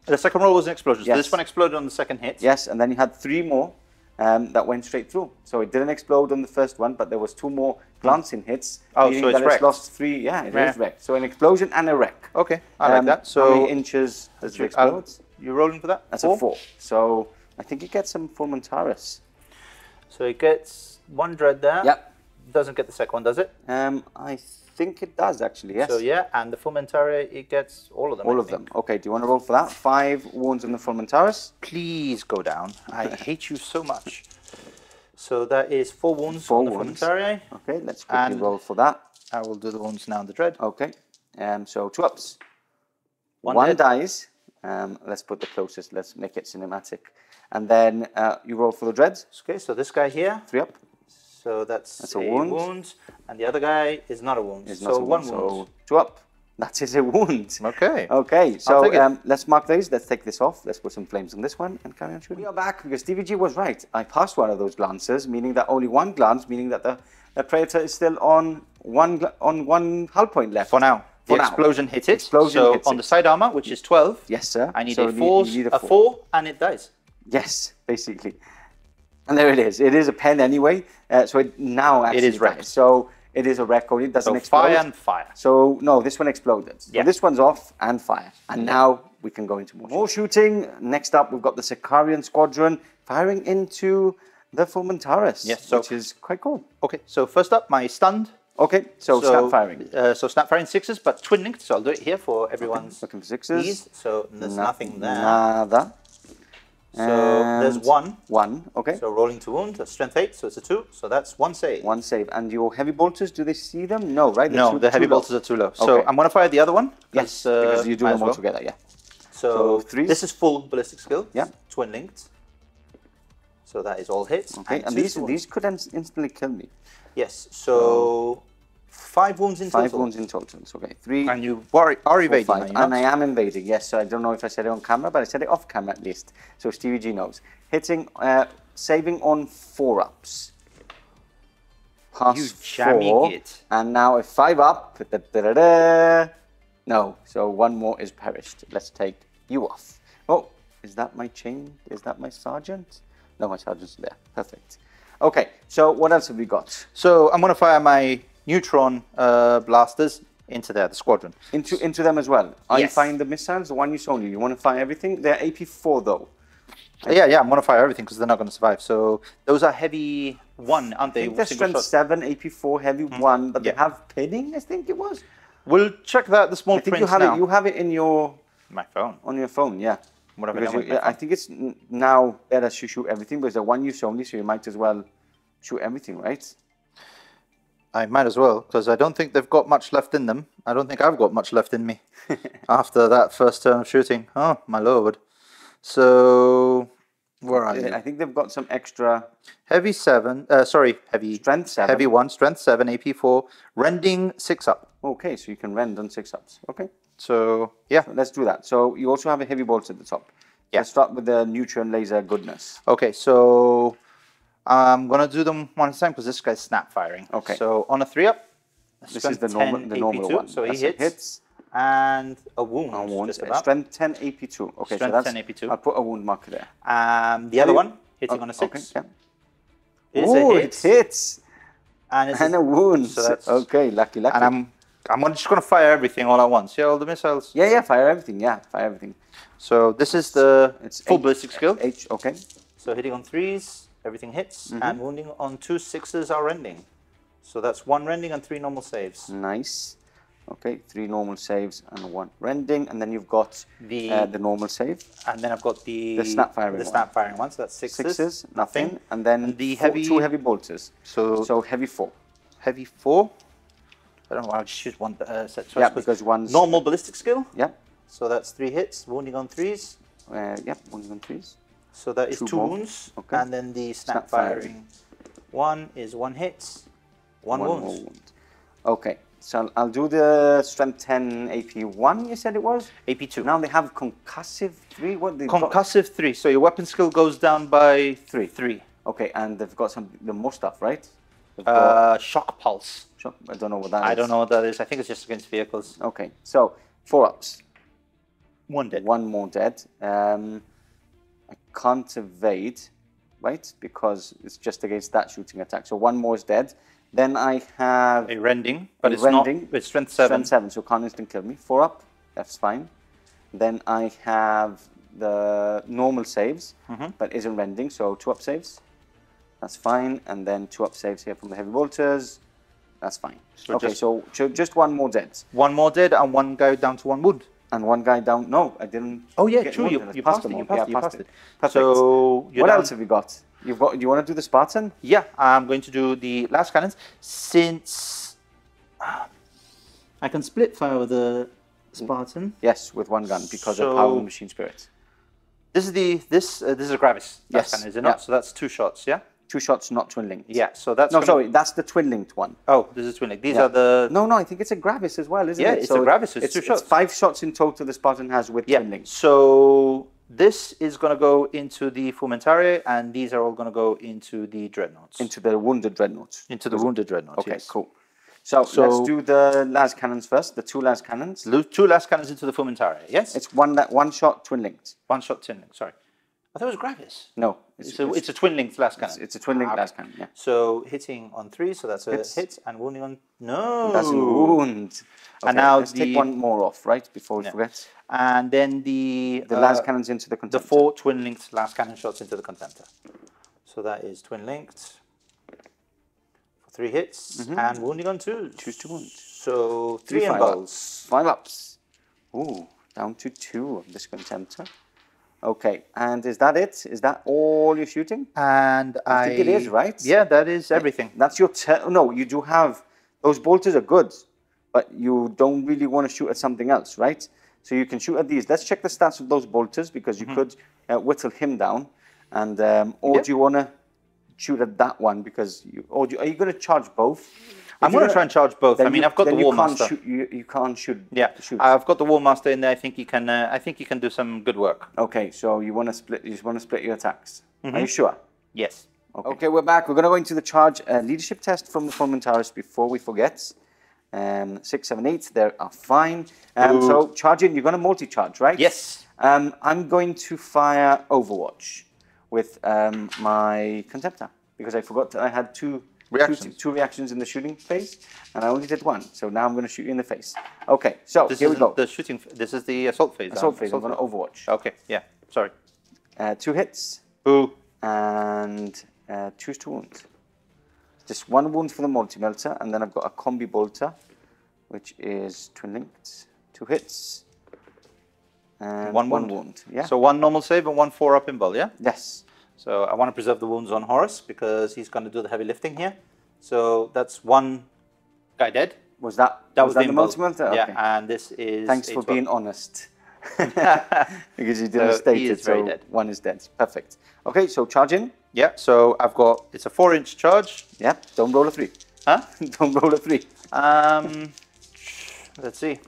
The second roll was an explosion. Yes. So this one exploded on the second hit. Yes, and then you had 3 more that went straight through. So it didn't explode on the first one, but there was 2 more glancing hits. Oh, so it's wrecked. Lost 3. Yeah, it is wrecked. So an explosion and a wreck. Okay, I like that. So how many inches does it explode? You're rolling for that? That's a 4. So I think it gets some Fulmentaris. So it gets 1 dread there. Yep. Doesn't get the second one, does it? I think it does, actually, yes. So yeah, and the Fulmentari, it gets all of them. All of them. Okay, do you want to roll for that? 5 wounds on the Fulmentaris. Please go down. I hate you so much. So that is 4 wounds on the Fulmentari. Okay, let's quickly roll for that. I will do the wounds now on the dread. Okay, so 2 ups. 1 dies. Let's put the closest. Let's make it cinematic. And then you roll for the dreads. Okay, so this guy here. 3 up. So that's a wound. And the other guy is not a wound. So 1 wound. So 2 up. That is a wound. Okay. Okay, so let's mark these. Let's take this off. Let's put some flames on this one and carry on shooting. We are back because TVG was right. I passed one of those glances, meaning that only 1 glance, meaning that the Praetor is still on one hull point left. For now. The explosion hit it. So on the side armor, which is 12. Yes, sir. I need a 4, and it dies. Yes, basically. And there it is. It is a pen anyway. So it now actually it is wrecked. So It is a record. It doesn't So explode. fire and fire. So, no, this one exploded. So Yeah. this one's off and fire. And now we can go into more shooting. Next up, we've got the Sicarian Squadron firing into the Fulmentaris, Yes, so- which is quite cool. Okay, so first up, my stunned. Okay, so snap firing. So snap firing 6s, but twin linked. So I'll do it here for everyone's Looking for 6s. ease. So there's nothing there. Nada. So there's And 1. 1, okay. So rolling to wound, a strength 8, so it's a 2. So that's 1 save. 1 save. And your heavy bolters, do they see them? No, right? No, the heavy bolters are too low. So Okay. I'm going to fire the other one. Yes, because you do might them as all well. together, yeah. So threes? this is full ballistic skill. Yeah. Twin linked. So that is all hits. Okay, and these could instantly kill me. Yes, so 5 wounds in 5 total. wounds in total. Okay, 3, And you are 4, evading, 5. are you And not? I am invading, yes. So I don't know if I said it on camera, but I said it off camera at least. So Stevie G knows. Hitting, saving on 4-ups. Pass You jammy 4. git. And now a 5-up. Da-da-da-da. No, so 1 more is perished. Let's take you off. Oh, is that my chain? Is that my sergeant? No, my sergeant's there. Perfect. Okay, so what else have we got? So I'm going to fire my neutron blasters into there, the squadron. Into them as well. Are you Yes. firing the missiles, the one you sold you want to fire everything? They're AP4 though. Yeah, I'm going to fire everything because they're not going to survive. So those are heavy 1, aren't they? I think they're Single strength shot. 7, AP4, heavy 1, but Yeah. they have pinning, I think it was. We'll check that the small I think print you have now. it. You have it in your My phone. on your phone, yeah. What have I Because done with my I think it's now better to shoot everything because the one use only, so you might as well shoot everything, right? I might as well, because I don't think they've got much left in them. I don't think I've got much left in me after that first turn of shooting. Oh, my lord. So, where are you? I think they've got some extra Heavy 7, heavy... strength 7. Heavy 1, strength 7, AP4, rending 6 up. Okay, so you can rend on 6-ups. Okay, So, yeah. let's do that. So you also have a heavy bolt at the top. Yeah. Let's start with the neutron laser goodness. Okay, so I'm going to do them one at a time because this guy's snap firing. Okay. So, on a 3-up, This is the normal one. So he That's hits. And a wound. A wound. Just about. Strength 10 AP2. Okay, Strength so 10 AP2. I'll put a wound marker there. The other one, hitting on a 6. Okay, yeah. Is Oh, a hit. it hits. And, it's And a wound. So that's, okay, lucky. And I'm just going to fire everything all at once. Yeah, all the missiles. Yeah, fire everything. Yeah, fire everything. So this is the It's full H- ballistic skill. Okay. So hitting on 3s, everything hits, and wounding on 2 6s are rending. So that's 1 rending and 3 normal saves. Nice. Okay, 3 normal saves and 1 rending, and then you've got The- the normal save. And then I've got the snap firing one. snap firing one. So that's 6s. 6s, nothing, and then And the 2 heavy bolters. So heavy 4. heavy 4. I don't know. I'll just choose one set. Yeah, because one's normal ballistic skill. Yeah, So that's 3 hits, wounding on 3s. yeah, 1 on 3s. So that is 2 2 more. wounds. Okay. And then the snap Snap firing. firing one is 1 hit, 1 One wounds. more wound. Okay, so I'll do the strength 10 AP1. You said it was AP2. Now they have concussive 3. What they got? Concussive 3. So your weapon skill goes down by 3. 3. Okay, and they've got the more stuff, right? They've Shock pulse. I don't know what that is. I don't know what that is. I think it's just against vehicles. Okay, so 4-ups. 1 dead. 1 more dead. I can't evade, right? Because it's just against that shooting attack. So 1 more is dead. Then I have A rending, but a it's rending. not. It's strength 7. Strength 7, so can't instant kill me. 4-up, that's fine. Then I have the normal saves, but isn't rending, so 2-up saves. That's fine. And then 2-up saves here from the heavy bolters. That's fine. So okay, just- so just 1 more dead. 1 more dead and 1 guy down to 1 wound. And 1 guy down. No, I didn't. Oh yeah, get true. wounded. I You passed it. them You all. passed Yeah, it. You passed it. Perfect. So you're What down. else have you got? You've got. Do you want to do the Spartan? Yeah, I'm going to do the last cannons since I can split fire with the Spartan. Yes, with 1 gun because of So- power of the machine spirit. This is this is a Gravis. Yes, Cannon, is it not? yeah. So that's 2 shots. Yeah. 2 shots, not twin linked. Yeah. So that's No, gonna- sorry, that's the twin linked one. Oh, this is twin link. These Yeah. are the No, I think it's a Gravis as well, isn't Yeah, it? it's a Gravis, it's 2 shots. It's 5 shots in total the Spartan has with twin linked. So this is going to go into the Fulmentare, and these are all going to go into the Dreadnoughts. Into the wounded dreadnoughts. Into the wounded Dreadnoughts. Okay, yes. cool. So let's do the las cannons first. The 2 las cannons. 2 last cannons into the Fulmentare. Yes. It's one shot twin linked. 1 shot, 10 link. Sorry. I thought it was Gravis. No. It's a twin-linked Lascannon. It's a twin-linked Lascannon, yeah. So hitting on 3, so that's a hit, and wounding on... No! That's a wound. Okay, and now let's take one more off, right, before we forget. And then the Lascannons into the Contemptor. The 4 twin-linked Lascannon shots into the Contemptor. So that is twin-linked for 3 hits, and wounding on 2. Choose to wound. So 3 5 involves. 5 ups. Ooh, down to 2 of this Contemptor. Okay, and is that it? Is that all you're shooting? And I think it is, right? Yeah, that is everything. That's your no, you do have... Those bolters are good, but you don't really want to shoot at something else, right? So you can shoot at these. Let's check the stats of those bolters, because you could whittle him down. And or do you want to shoot at that one? Because are you going to charge both? I'm going to try and charge both. I mean, I've got the War Master. You can't shoot. Yeah, I've got the War Master in there. I think you can. I think you can do some good work. Okay, so you want to split. You just want to split your attacks. Are you sure? Yes. Okay, we're back. We're going to go into the charge leadership test from the Fomentarus before we forget. 6, 7, 8. They are fine. So charging. You're going to multi-charge, right? Yes. I'm going to fire Overwatch with my Contemptor, because I forgot that I had two reactions in the shooting phase, and I only did 1. So now I'm going to shoot you in the face. Okay, so here we go. The shooting. This is the assault phase. Assault phase. I'm going to Overwatch. Okay. Yeah. Sorry. 2 hits. Boo. And choose to wound. Just 1 wound for the multi-melter, and then I've got a combi bolter, which is twin linked. 2 hits. And 1 wound. Yeah. So 1 normal save and 1 4-up invul, yeah? Yes. So I want to preserve the wounds on Horus, because he's going to do the heavy lifting here. So that's 1 guy dead. Was that the multi-melter? Yeah, okay. and this is... Thanks for being honest. Because you didn't state it, so dead. 1 is dead. Perfect. Okay, so charge in. Yeah, so I've got... It's a 4-inch charge. Yeah, don't roll a 3. Huh? Don't roll a 3. Let's see.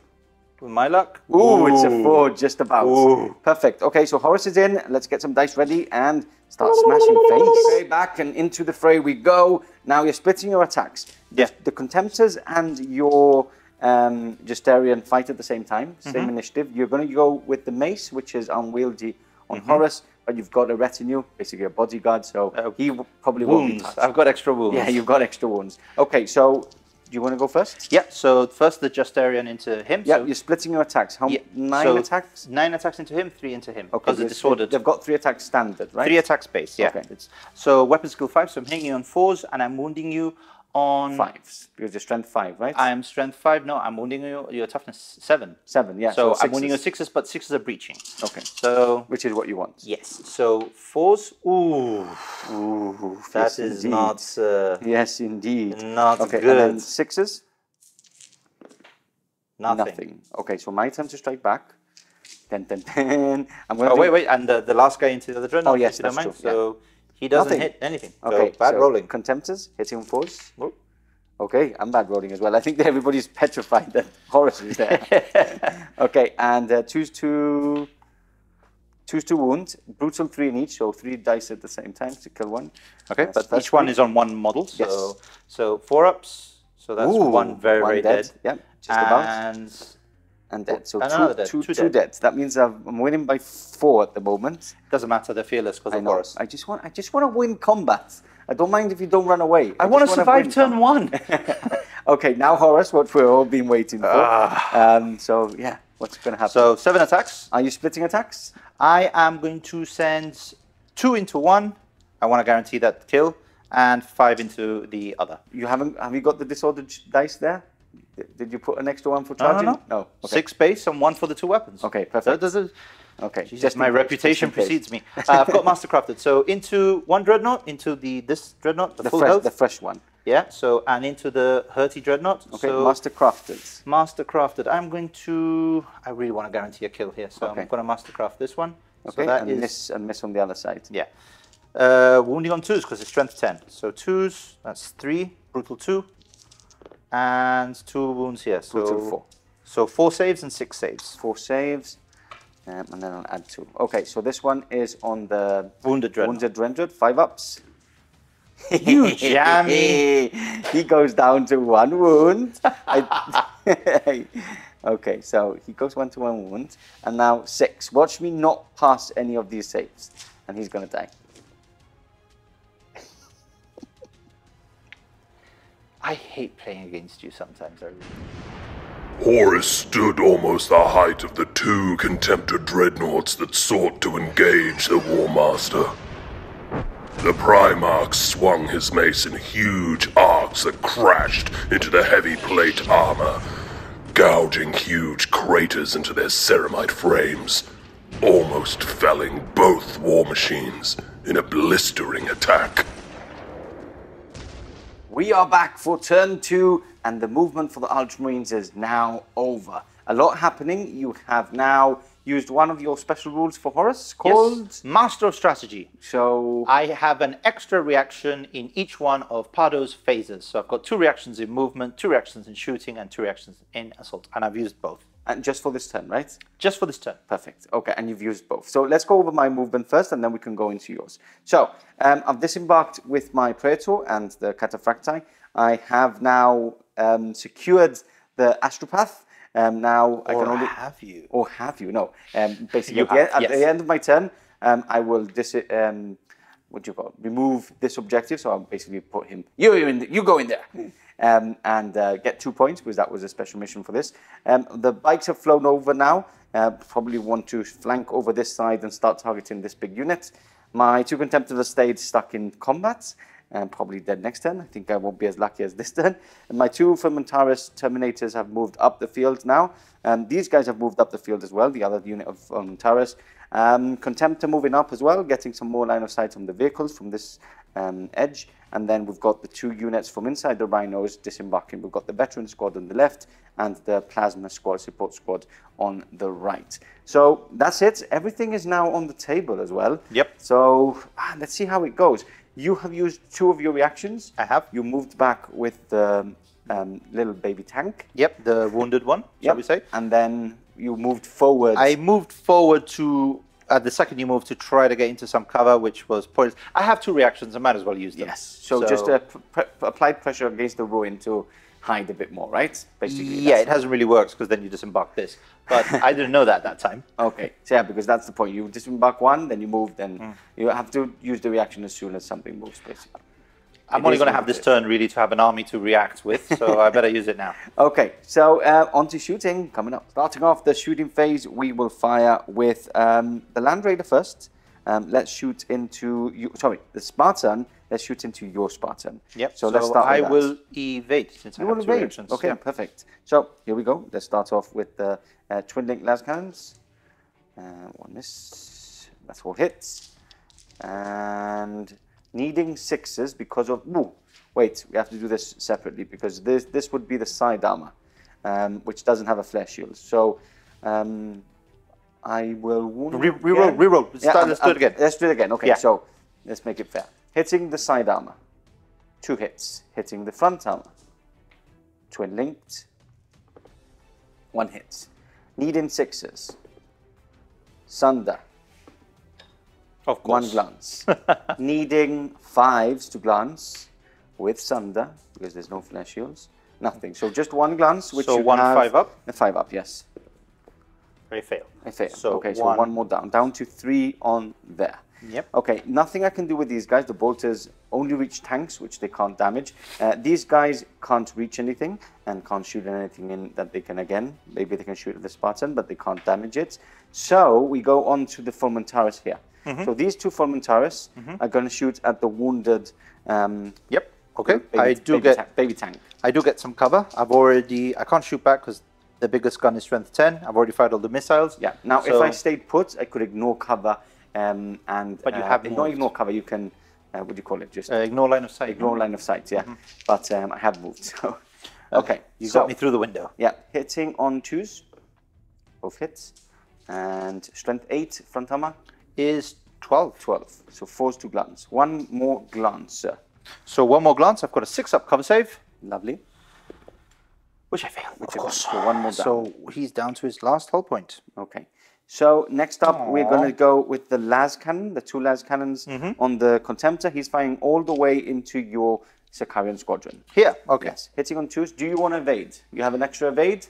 With my luck. Ooh, it's a 4, just about. Ooh. Perfect. Okay, so Horus is in. Let's get some dice ready and start smashing face. Okay, back and into the fray we go. Now you're splitting your attacks. Yeah. The Contemptors and your Justarian fight at the same time. Same initiative. You're going to go with the mace, which is unwieldy on Horus, but you've got a retinue, basically a bodyguard, so he probably won't be touched. I've got extra wounds. Yeah, you've got extra wounds. Okay, so... Do you want to go first? Yeah, so first the Justarian into him. Yeah, so you're splitting your attacks. How 9 attacks? 9 attacks into him, 3 into him. Okay, because it's disordered. They've got 3 attacks standard, right? 3 attacks base, yeah. Okay. So weapon skill 5, so I'm hitting you on 4s, and I'm wounding you on... 5s, because you're strength 5, right? I am strength 5, no, I'm wounding you, you're toughness 7. 7, yeah. So I'm wounding you 6s, but 6s are breaching. Okay. So... Which is what you want. Yes. So 4s, Ooh, that is not... yes, indeed. Not okay, good. And then 6s? Nothing. Okay, so my turn to strike back. I'm going to wait, and the last guy into the Dreadnought. Oh, yes, that's true. So he doesn't hit anything. Okay, so bad rolling. Contemptors, hitting 4s. Oh. Okay, I'm bad rolling as well. I think that everybody's petrified that Horus is there. Okay, and choose to wound. Brutal 3 in each, so 3 dice at the same time to kill 1. Okay, but each one is on 1 model. So, yes. So 4-ups. So that's 1 very dead. Yeah, just about. And dead. So two dead. That means I'm winning by 4 at the moment. Doesn't matter. They're fearless because of Horus. I just want to win combat. I don't mind if you don't run away. I want to survive turn 1. Okay, now Horus, what we've all been waiting for. So yeah, what's going to happen? So 7 attacks. Are you splitting attacks? I am going to send 2 into 1. I want to guarantee that kill. And 5 into the other. Have you got the disordered dice there? Did you put an extra 1 for charging? No. Okay. 6 base and 1 for the 2 weapons. Okay, perfect. Okay, Jesus, my reputation precedes me. I've got Mastercrafted. So into 1 Dreadnought, into this Dreadnought, the full health. The fresh one. Yeah, so, and into the Hurty Dreadnought. Okay, so Mastercrafted. Mastercrafted. I'm going to... I really want to guarantee a kill here, so I'm going to Mastercraft this one. Okay, so that and miss on the other side. Yeah. Wounding on 2s because it's strength 10. So 2s, that's 3, brutal 2, and 2 wounds here. So brutal 4. So 4 saves and 6 saves. 4 saves, and then I'll add 2. Okay, so this one is on the Wounded Dreadnought. 5 ups. You jammy. He goes down to 1 wound. Okay, so he goes 1 to 1 wound, and now 6. Watch me not pass any of these saves. and he's going to die. I hate playing against you sometimes. I really... Horus stood almost the height of the 2 Contemptor Dreadnoughts that sought to engage the War Master. The Primarch swung his mace in huge arcs that crashed into the heavy plate armor, gouging huge craters into their ceramite frames, almost felling both war machines in a blistering attack. We are back for turn 2, and the movement for the Ultramarines is now over. A lot happening. You have now used one of your special rules for Horus called... Yes, Master of Strategy. So... I have an extra reaction in each one of Pardo's phases. So I've got 2 reactions in movement, 2 reactions in shooting, and 2 reactions in assault. And I've used both. And just for this turn, right? Just for this turn. Perfect. Okay, and you've used both. So let's go over my movement first, and then we can go into yours. So I've disembarked with my Praetor and the Cataphracti. I have now secured the Astropath. Now I can only... have you? Or have you? No. Basically, You at have, the end of my turn, I will what do you call it? Remove this objective. So I'll basically put him. You go in there. And get 2 points because that was a special mission for this. The bikes have flown over now. Probably want to flank over this side and start targeting this big unit. My 2 Contemptors have stayed stuck in combat. Probably dead next turn. I think I won't be as lucky as this turn. And my 2 Fulmentaris Terminators have moved up the field now. These guys have moved up the field as well, the other unit of Fulmentaris. Contemptor moving up as well, getting some more line of sight on the vehicles from this edge. And then we've got the 2 units from inside the Rhinos disembarking. We've got the Veteran Squad on the left and the Plasma Squad, Support Squad on the right. So that's it. Everything is now on the table as well. Yep. So let's see how it goes. You have used 2 of your reactions. I have. You moved back with the little baby tank. Yep, the wounded one, shall we say. And then you moved forward. I moved forward to... the second you move to try to get into some cover, which was pointless. I have 2 reactions. I might as well use them. Yes. So just apply pressure against the ruin to hide a bit more, right? Basically. Yeah, it hasn't really worked because then you disembark this. But I didn't know that time. Okay. So yeah, because that's the point. You disembark one, then you move, then you have to use the reaction as soon as something moves, basically. I'm only going to have this turn really to have an army to react with, so I better use it now. Okay, so on to shooting coming up. Starting off the shooting phase, we will fire with the Land Raider first. Let's shoot into the Spartan. Let's shoot into your Spartan. Yep. So let's start. I with will evade since I have 2 reactions. Okay, yeah. Perfect. So here we go. Let's start off with the Twin Link Lascannons. 1 miss. That's all hits. And needing 6s because of... wait, we have to do this separately because this would be the side armor, which doesn't have a flare shield. So I will wound... Reroll. Let's do it again. Let's do it again. Okay, yeah. So let's make it fair. Hitting the side armor, 2 hits. Hitting the front armor, twin linked, 1 hit. Needing 6s. Sunder. Of course. 1 glance. Needing 5s to glance with Sunder, because there's no flare shields. Nothing. So just 1 glance, which so you 1 have 5 up? A 5 up, yes. I fail. I fail. So okay, so 1 more down. Down to 3 on there. Yep. Okay, nothing I can do with these guys. The bolters only reach tanks, which they can't damage. These guys can't reach anything and can't shoot anything in that they can, again, maybe they can shoot at the Spartan, but they can't damage it. So we go on to the Fulmentaris here. So these 2 Fulmentaris are going to shoot at the wounded. Yep. Okay. Baby tank. I do get some cover. I can't shoot back because the biggest gun is strength 10. I've already fired all the missiles. Yeah. Now, if I stayed put, I could ignore cover. But you have not ignore cover. You can, what do you call it? Just ignore line of sight. Ignore line of sight. Yeah. But I have moved. So okay. You got me through the window. Yeah. Hitting on 2s. Both hits. And strength 8 front armor is 12. 12. So 4s to glance. 1 more glance, sir. So 1 more glance. I've got a 6 up cover save. Lovely. Which I failed. Of course. So 1 more down. So he's down to his last hull point. Okay. So next up, we're going to go with the Lascannon, the 2 Lascannons on the Contemptor. He's firing all the way into your Sicarian squadron. Here, okay. Yes, hitting on 2s. Do you want to evade? You have an extra evade?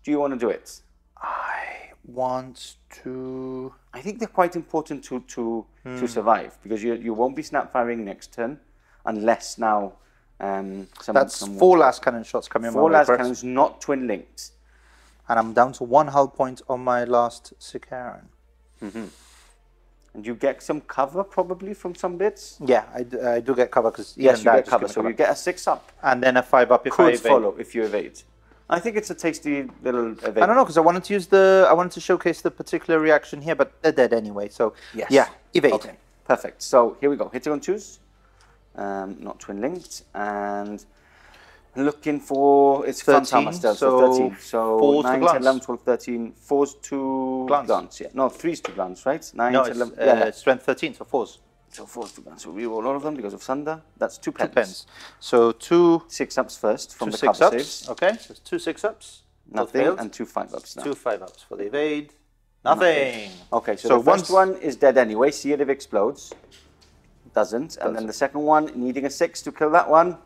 Do you want to do it? I want to... I think they're quite important to survive, because you won't be snap firing next turn unless now That's 4 Lascannon shots coming 4 my way. 4 Lascannons, not twin linked. And I'm down to 1 hull point on my last Sicaran. And you get some cover probably from some bits? Yeah, I do get cover because yes, you get cover. So you get a 6 up. And then a 5 up if I Could evade. follow if you evade. I think it's a tasty little evade. I don't know, because I wanted to use I wanted to showcase the particular reaction here, but they're dead anyway. So yes. Yeah, evade. Okay, perfect. So here we go. Hitting on 2s, not twin linked, and looking for it's 13, still, so 13. So 4s 9, to 10, glance. 11, 12, 13. 4s to glance. Yeah, no, 3s to glance, right? 9, No, 10, it's 11. Yeah. strength 13, so 4s. So 4s to glance. So we roll all of them because of Thunder. That's 2 pens. 2 pens. So 2 6 ups first from the 6 cover ups. saves. Okay, so 2 6 ups. Nothing, and 2 5 ups now. 2 5 ups for the evade. Nothing. Okay, so the first one is dead anyway. See it if it explodes. Doesn't. And then the second one, needing a 6 to kill that one.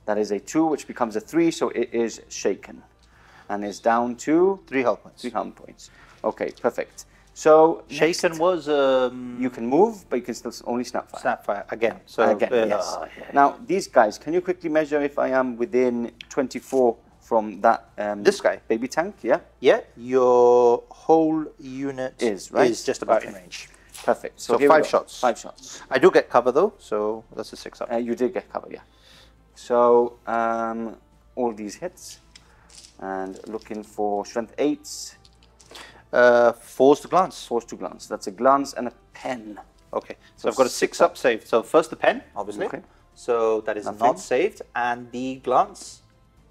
That is a 2, which becomes a 3, so it is shaken. And is down to 3 hull points. 3 hull points. Okay, perfect. So shaken was you can move, but you can still only snap fire. Snap fire again. So again, yes. Now these guys, can you quickly measure if I am within 24 from that this guy? Baby tank, yeah? Yeah, your whole unit is just about in range. Perfect. So 5 shots. 5 shots. I do get cover though, so that's a 6 up. You did get cover, yeah. So all these hits, and looking for strength 8s. 4s to glance. 4s to glance. That's a glance and a pen. Okay, so I've got a 6 up saved. So first the pen, obviously. Okay. So that is not saved, and the glance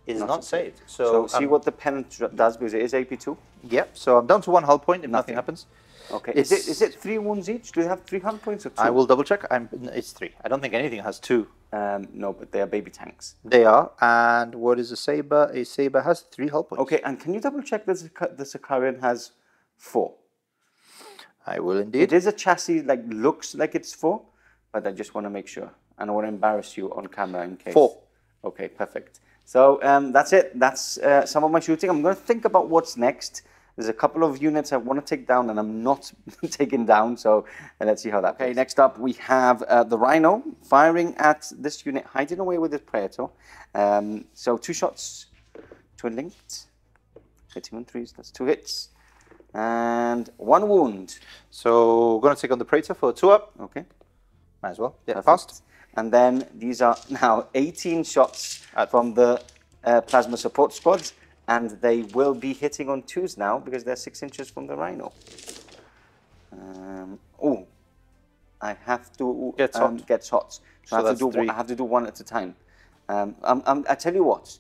is not saved. So see what the pen does, because it is AP2. Yep. So I'm down to 1 hull point if nothing happens. Okay. Is it 3 wounds each? Do you have 3 hull points or 2? I will double check. It's 3. I don't think anything has 2. No, but they are baby tanks. They are. And what is a saber? A saber has 3 hull points. Okay, and can you double check that the Sicarian has 4? I will indeed. It is a chassis, like looks like it's 4, but I just want to make sure. And I want to embarrass you on camera in case. 4. Okay, perfect. So that's it. That's some of my shooting. I'm going to think about what's next. There's a couple of units I want to take down, and I'm not taking down, so let's see how that goes. Okay, next up we have the Rhino firing at this unit, hiding away with the Praetor. So 2 shots, twin linked, hitting on 3s, that's 2 hits, and 1 wound. So we're going to take on the Praetor for a 2 up. Okay. Might as well. Yeah, fast. And then these are now 18 shots from the Plasma Support Squad. And they will be hitting on 2s now because they're 6 inches from the Rhino. I have to get hot. So I have to do 1 at a time. I tell you what,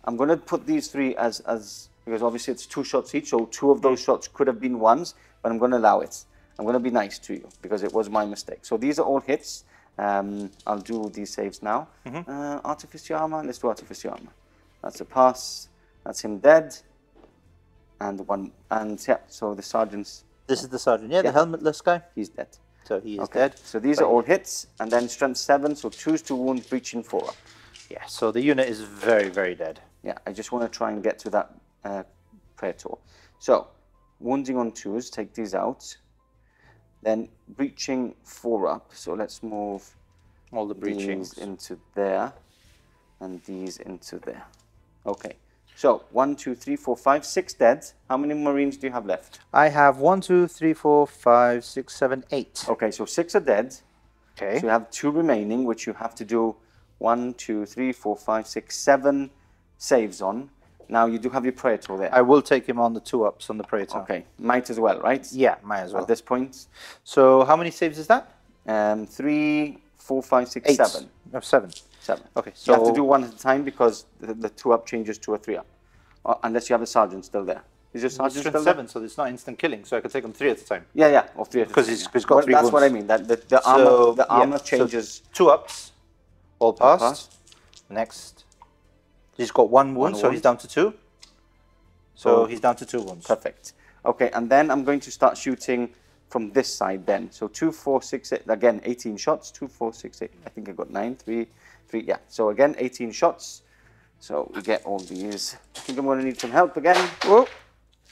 I'm going to put these 3 as because obviously it's 2 shots each, so 2 of those shots could have been 1s, but I'm going to allow it. I'm going to be nice to you because it was my mistake. So these are all hits. I'll do these saves now. Artificer Armour. Let's do Artificer Armour. That's a pass. That's him dead, and so the sergeant's... This is the sergeant, the helmetless guy? He's dead. So he is dead. So these are all hits, and then strength 7, so 2s to wound, breaching 4 up. Yeah, so the unit is very, very dead. Yeah, I just want to try and get to that Praetor. So, wounding on 2s, take these out. Then breaching 4 up, so let's move all the breachings into there, and these into there. Okay. So 1, 2, 3, 4, 5, 6 dead. How many Marines do you have left? I have 1, 2, 3, 4, 5, 6, 7, 8. Okay, so 6 are dead. Okay. So you have 2 remaining, which you have to do 1, 2, 3, 4, 5, 6, 7 saves on. Now you do have your Praetor there. I will take him on the 2 ups on the Praetor. Okay, might as well, right? Yeah, might as well. At this point. So how many saves is that? 3, 4, 5, 6, 8. 7. No, 7. 7. Okay, so you have to do 1 at a time because the 2 up changes to a 3 up. Unless you have a sergeant still there. Is your sergeant still 7, there? so it's not instant killing, so I can take him 3 at a time. Yeah, or 3 at a time. Because he's got 3 That's wounds. what I mean. That the armor changes. So 2 ups, all passed. Next, he's got 1 wound, so he's down to 2. So he's down to 2 wounds. Perfect. Okay, and then I'm going to start shooting from this side then. So 2, 4, 6, 8, again, 18 shots. 2, 4, 6, 8. I think I got 9, 3, yeah. So again, 18 shots. So we get all these. I think I'm going to need some help again. Whoa.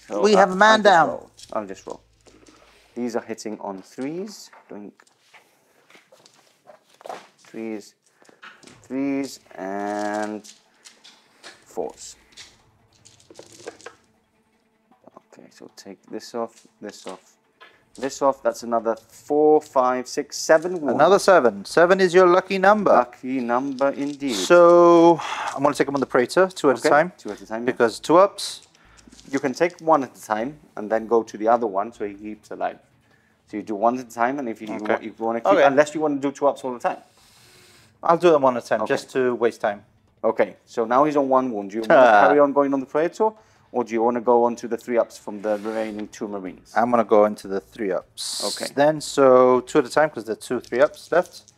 So we have a man down. I'll just roll. These are hitting on 3s. Doink. 3s, 3s, and 4s. Okay, so take this off, this off, this off. That's another 4, 5, 6, 7 wounds. Another 7. 7 is your lucky number. Lucky number indeed. So I'm going to take them on the Praetor, 2 at a time. 2 at a time. Because 2 ups. You can take 1 at a time and then go to the other one so he keeps alive. So you do 1 at a time, and if you, want to keep, unless you want to do 2 ups all the time. I'll do them 1 at a time, just to waste time. Okay, so now he's on 1 wound. Do you want to carry on going on the Praetor, or do you want to go on to the 3 ups from the remaining 2 Marines? I'm going to go into the 3 ups. Okay. Then, so 2 at a time, because there are 2 3 ups left.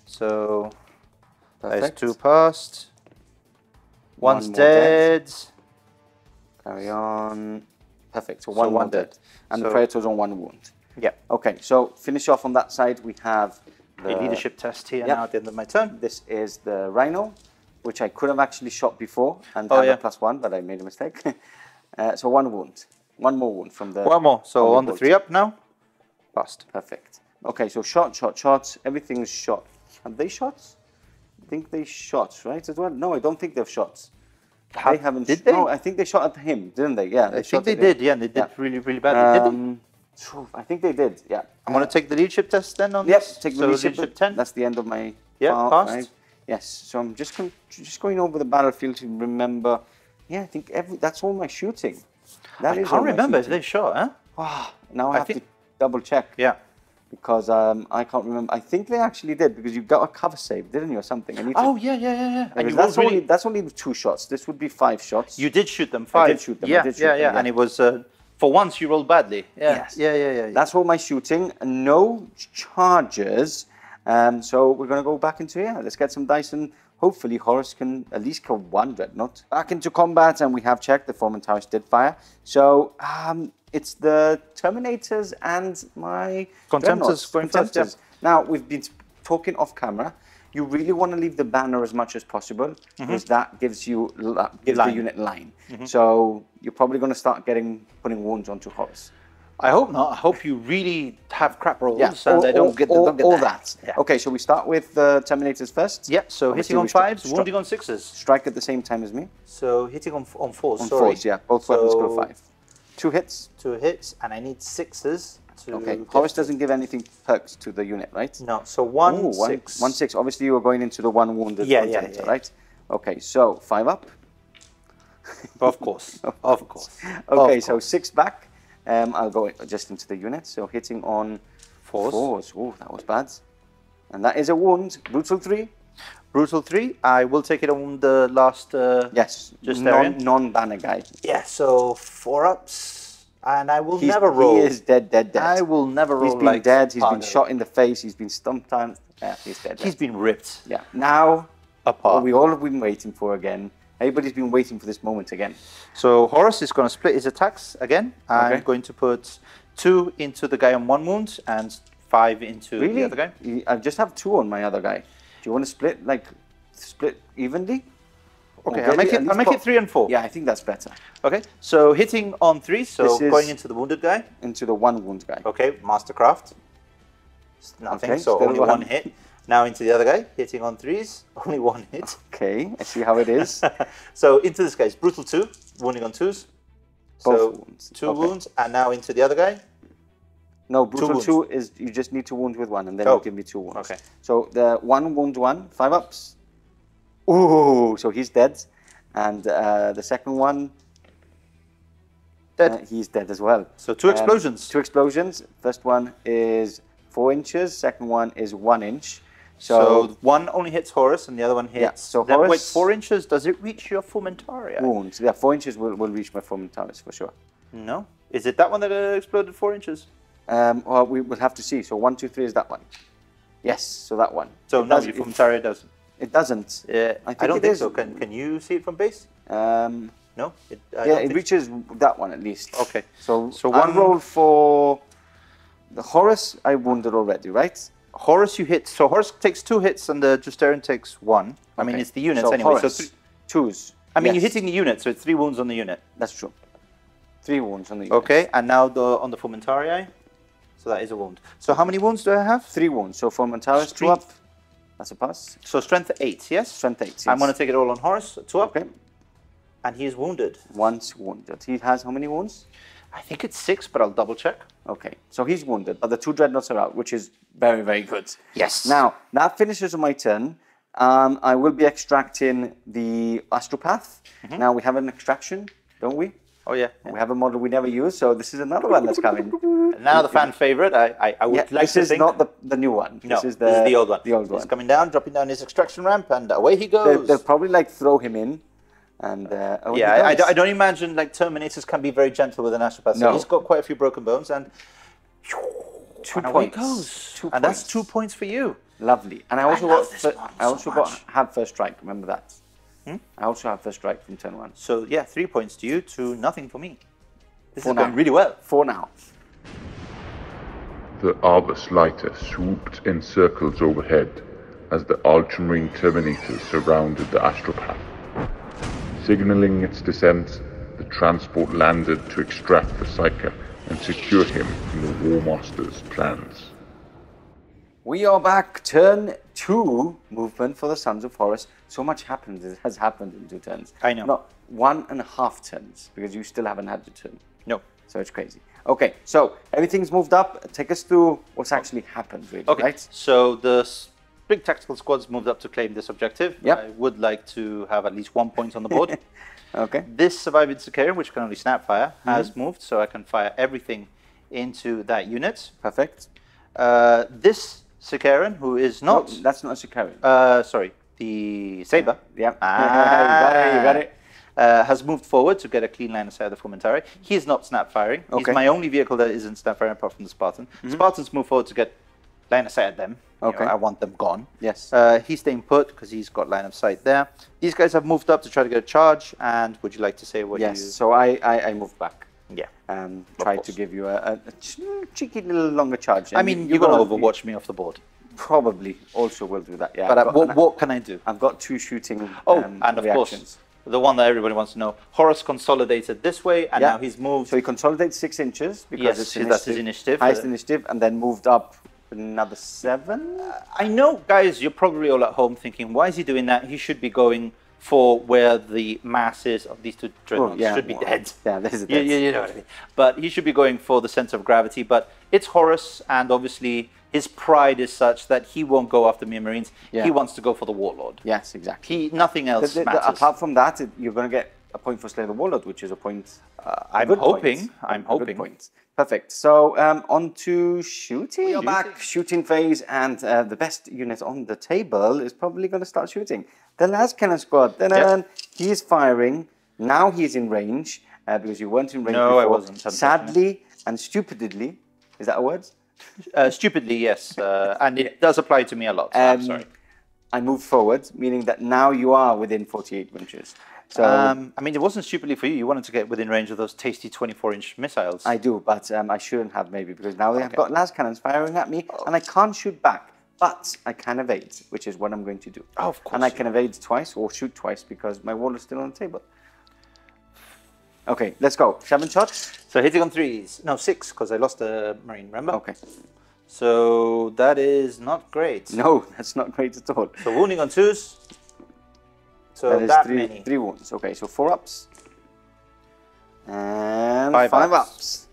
So there's 2 passed. One's dead. Carry on. Perfect. So one more dead. And so the Praetor's on 1 wound. Yeah. Okay, so finish off on that side. We have the leadership test here now at the end of my turn. This is the Rhino, which I could have actually shot before and had a +1, but I made a mistake. So 1 wound. 1 more wound from the... 1 more. So on the 3 up now. Passed. Perfect. Okay, so shots. Everything's shot. Have they shots? I think they shot, right, as well? No, I don't think they've shots. They haven't. Did they? No, I think they shot at him, didn't they? Yeah, I think they did. Yeah, they did really, really badly. Did they? I think they did. Yeah. I'm going to take the leadership test then on this. Take the leadership 10. That's the end of my passed. 5. Yes. So I'm just going over the battlefield to remember. Yeah, I think that's all my shooting. I can't remember if they shot, huh? Oh, now I have to double check. Yeah. Because I can't remember. I think they actually did, because you got a cover save, didn't you, or something? Yeah. And that's only 2 shots. This would be 5 shots. You did shoot them 5. I did shoot them. Yeah. And it was for once you rolled badly. Yeah. Yes. Yeah. That's all my shooting. No charges. So we're going to go back into here. Let's get some dice, and hopefully Horus can at least kill 1 Dreadnought. Back into combat, and we have checked. The Foreman Towers did fire. So it's the Terminators and my Contemptors going first. Yeah. Now, we've been talking off camera. You really want to leave the banner as much as possible, because that gives the unit line. So you're probably going to start putting wounds onto Horus. I hope not. I hope you really have crap rolls and they don't get that. Yeah. Okay, so we start with the Terminators first. Yeah, so hitting on 5s, wounding on 6s. Strike at the same time as me. So hitting on 4s, on 4s, yeah. Both weapons go 5. 2 hits. 2 hits, and I need 6s. Okay, Horus doesn't give anything perks to the unit, right? No, so 1, 6. 1, 6. Obviously, you are going into the 1 wounded Contemptor, right? Okay, so 5 up. Of course. Of course. Okay, so 6 back. I'll go just into the unit. So hitting on 4s. Oh, that was bad. And that is a wound. Brutal 3. Brutal 3. I will take it on the last. Yes, just non-banner guy. Yeah, so 4 ups. And I will never roll. He is dead. I will never roll. He's been dead. He's been shot in the face. He's been stumped down. Yeah, he's dead. He's been ripped. Yeah. Now, apart. We all have been waiting for again. Everybody's been waiting for this moment again. So Horus is going to split his attacks again. I'm going to put 2 into the guy on 1 wound and 5 into the other guy. I just have 2 on my other guy. Do you want to split evenly? Okay, I'll make it 3 and 4. Yeah, I think that's better. Okay, so hitting on 3, so going into the wounded guy. Into the 1 wound guy. Okay, Mastercraft. Nothing, so only 1 hit. Now into the other guy, hitting on 3s, only 1 hit. Okay, I see how it is. So into this guy's brutal 2, wounding on 2s. Both wounds. 2 wounds, and now into the other guy. No, brutal 2 is you just need to wound with 1, and then you give me 2 wounds. Okay. So the 1 wound 1, 5 ups. Ooh, so he's dead. And the second one, dead. He's dead as well. So 2 explosions. 2 explosions. First one is 4 inches. Second one is 1 inch. So 1 only hits Horus, and the other one hits. Yeah, so Horus. Wait, 4 inches. Does it reach your Fomentaria? Wounds. Yeah, 4 inches will reach my Fomentaris for sure. No. Is it that one that exploded 4 inches? Well, we will have to see. So 1, 2, 3 is that one. Yes, so that one. So no, your Fomentaria doesn't. It doesn't. I don't think so. Can you see it from base? No. It reaches that one at least. Okay. So one roll for the Horus. I wounded already, right? Horus, you hit. So Horus takes 2 hits, and the Justarian takes 1. Okay. I mean, it's the units anyway. Horus, so 2s. I mean, you're hitting the unit, so it's 3 wounds on the unit. That's true. 3 wounds on the unit. Okay, and now on the Fulmentarii. So that is a wound. So how many wounds do I have? 3 wounds. So for Montaris, 2 up. That's a pass. So strength 8, yes? Strength 8, yes. I'm going to take it all on Horus, 2 up. Okay. And he is wounded. Once wounded. He has how many wounds? I think it's 6, but I'll double check. Okay, so he's wounded, but the 2 dreadnoughts are out, which is very, very good. Yes. Now, that finishes my turn. I will be extracting the Astropath. Now, we have an extraction, don't we? Oh, yeah. We have a model we never use, so this is another one that's coming. And now the fan favorite, I would like to think... This is not the new one. No, this is the old one. The old one. He's coming down, dropping down his extraction ramp, and away he goes. They'll probably like throw him in. And yeah, I don't imagine like Terminators can be very gentle with an Astropath. So he's got quite a few broken bones, and 2 and points. Away goes. 2 and points. that's 2 points for you. Lovely. And I also much. have first strike. Remember that. I also have first strike from turn 1. So yeah, 3 points to you to nothing for me. This is now. going really well. 4 now. The Arbus lighter swooped in circles overhead as the Ultramarine Terminators surrounded the Astropath. Signaling its descent, the transport landed to extract the Psyker and secure him from the War Master's plans. We are back. Turn 2 movement for the Sons of Horus. So much has happened in 2 turns. I know. Not 1.5 turns, because you still haven't had the turn. No. So it's crazy. Okay, so everything's moved up. Take us through what's actually happened, really, Okay. right? So the big tactical squad's moved up to claim this objective. Yep. I would like to have at least 1 point on the board. Okay. This surviving Sicarian, which can only snapfire, has moved, so I can fire everything into that unit. Perfect. This Sicarian, who is not... No, that's not a Sicarian. Sorry, the Saber. Yeah. You got it. Has moved forward to get a clean line of sight of the Fulmentari. He is not snap firing. Okay. He's my only vehicle that isn't snap firing apart from the Spartan. Spartans move forward to get line of sight at them. Okay. You know, I want them gone. Yes. He's staying put because he's got line of sight there. These guys have moved up to try to get a charge. And would you like to say what you... Yes, so I moved back. Yeah. Tried to give you a cheeky little longer charge. I mean, you're going to overwatch me off the board. Probably also will do that, yeah. But what can I do? I've got 2 shooting and of reactions. Course, the one that everybody wants to know. Horus consolidated this way, and now he's moved. So he consolidates 6 inches because it's that's his initiative. Highest initiative, and then moved up another 7. I know, guys, you're probably all at home thinking, why is he doing that? He should be going for where the masses of these 2 dreadnoughts should be dead. Yeah, there's a dead. You know what I mean. But he should be going for the center of gravity. But it's Horus, and obviously his pride is such that he won't go after mere Marines. Yeah. He wants to go for the Warlord. Yes, exactly. Nothing else matters. Apart from that, you're going to get a point for Slayer the Warlord, which is a point. I'm hoping. I'm hoping. Point. Perfect. So on to shooting. We are back, shooting phase, and the best unit on the table is probably going to start shooting. The Lascannon squad. He is firing. Now he's in range because you weren't in range before. I wasn't. Sadly and stupidly, is that a word? Stupidly, yes. And it does apply to me a lot. So I'm sorry. I moved forward, meaning that now you are within 48 inches. So I mean, it wasn't stupidly for you. You wanted to get within range of those tasty 24-inch missiles. I do, but I shouldn't have maybe because now I've got Lascannons firing at me, and I can't shoot back. But I can evade, which is what I'm going to do. Oh, of course. And I can evade twice or shoot twice because my wall is still on the table. Okay, let's go. 7 shots. So hitting on 3s. No, 6 because I lost a Marine. Remember? Okay. So that is not great. No, that's not great at all. So wounding on 2s. So that is many. 3 wounds. Okay, so 4 ups. And 5 ups.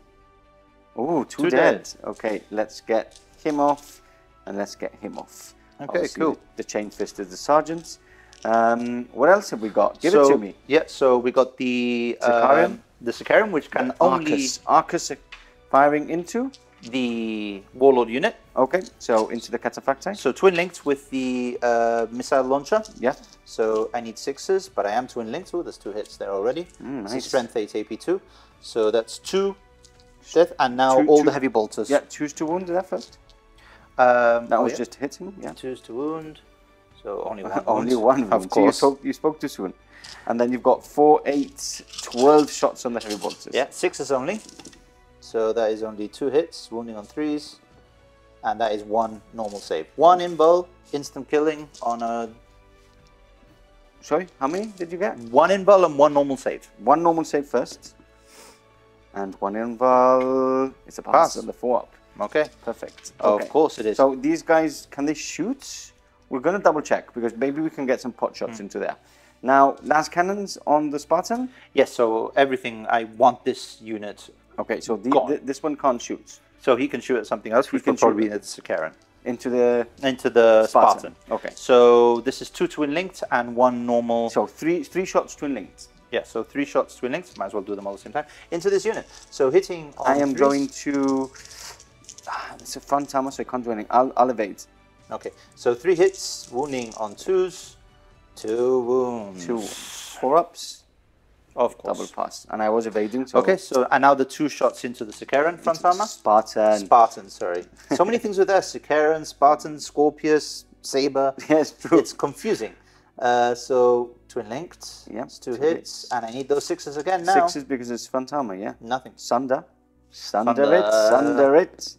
Oh, 2 dead. Okay, let's get him off. And let's get him off. Okay, obviously, cool. The chain fist is the sergeant. What else have we got? Give it to me. Yeah, so we got the Sicarian, which can only... Arcus firing into? The Warlord unit. Okay, so into the Cataphracti. So twin linked with the missile launcher. Yeah. So I need 6s, but I am twin linked. Oh, there's 2 hits there already. Nice. Strength 8 AP2. So that's 2 death, and now all the heavy bolters. Yeah, choose to wound there first. That was just hitting. Yeah. Choose to wound. So only one. Only one, of course. So you spoke too soon. And then you've got 4, 8, 12 shots on the heavy bolters. Yeah, 6s only. So that is only 2 hits, wounding on 3s, and that is 1 normal save. 1 invul, instant killing on a... Sorry, how many did you get? 1 invul and 1 normal save. 1 normal save first. And one invul. It's a pass on the 4-up. Okay. Perfect. Okay. Of course it is. So these guys, can they shoot? We're going to double check because maybe we can get some pot shots into there. Now, Lascannons on the Spartan? Yes, so everything, I want this unit. Okay, so this one can't shoot. So he can shoot at something else, which will probably be at Sicaran. Into the Spartan. Okay. So this is 2 twin linked and 1 normal. So three shots twin linked. Yeah, so 3 shots twin linked. Might as well do them all at the same time. Into this unit. So hitting on I am going to... it's a front armor, so I can't do anything. I'll evade. Okay, so 3 hits, wounding on 2s. 2 wounds. 2 4-ups. Of course. Double pass. And I was evading. So okay, so and now the 2 shots into the Sicaran front armor. Spartan, sorry. So many things with that. Sicaran, Spartan, Scorpius, Saber. Yes, true. It's confusing. So twin linked. Yep. It's 2 hits. And I need those 6s again now. 6s because it's front armor, yeah. Nothing. Sunder it.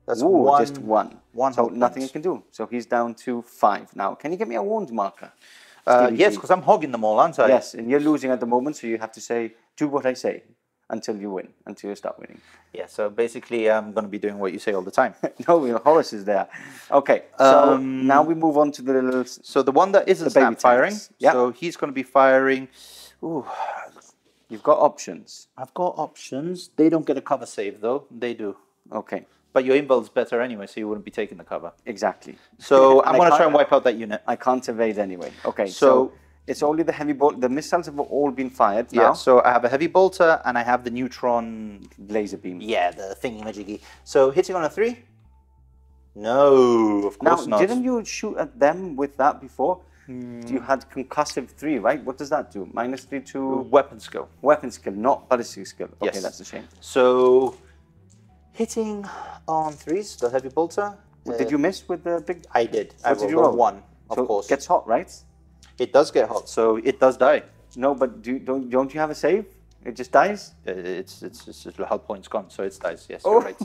That's just 1. So nothing I can do. So he's down to 5 now. Can you get me a wound marker? Yes, because I'm hogging them all, aren't I? Yes, and you're losing at the moment, so you have to say, do what I say until you win, until you start winning. Yeah, so basically I'm going to be doing what you say all the time. No, Horus is there. Okay, so now we move on to the little... So the one that isn't snap firing, yeah. So he's going to be firing... Ooh, you've got options. I've got options. They don't get a cover save, though. They do. Okay. But your invul's better anyway, so you wouldn't be taking the cover. Exactly. So I'm going to try and wipe out that unit. I can't evade anyway. Okay, so it's only the heavy bolt. The missiles have all been fired now. Yeah, so I have a heavy bolter and I have the neutron... laser beam. Yeah, the thingy-majiggy. So hitting on a 3? No, of course not. Didn't you shoot at them with that before? You had concussive 3, right? What does that do? -3 to... Weapon skill. Weapon skill, not ballistic skill. Okay, Yes. that's a shame. So... hitting on 3s, the heavy bolter. Did you miss with the big... I did. What did you roll? 1, of course. It gets hot, right? It does get hot, so it does die. No, but don't you have a save? It just dies? It's health points gone, so it dies. Yes, you're right.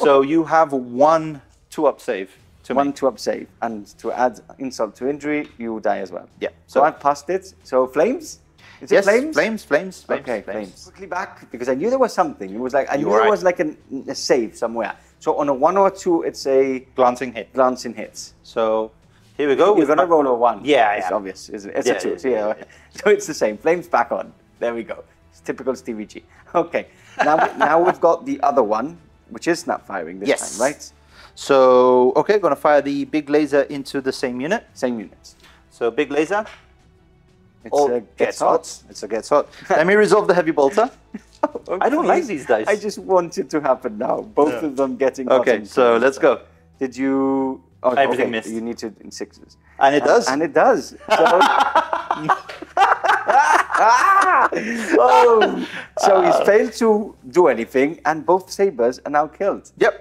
So you have 1 2-up save. One 2-up save. And to add insult to injury, you die as well. Yeah. So I've passed it. So flames? Is it flames? Flames. Okay, flames. Quickly back, because I knew there was something. It was like, I knew there was like a save somewhere. So on a 1 or a 2, it's a... glancing hit. Glancing hits. So here we go. You're going to roll a 1. Yeah, It's obvious, isn't it? It's a 2. So it's the same. Flames back on. There we go. It's typical Stevie G. Okay. Now we've got the other one, which is snap firing this time, right? So, okay, going to fire the big laser into the same unit. Same unit. So big laser. It gets hot. It's a gets hot. Let me resolve the heavy bolter. Okay. I don't like these dice. I just want it to happen now. Both of them getting hot. Okay, so let's go. Did you... Oh, everything missed. You need to in 6s. And it does? And it does. So, so he's failed to do anything, and both sabers are now killed. Yep.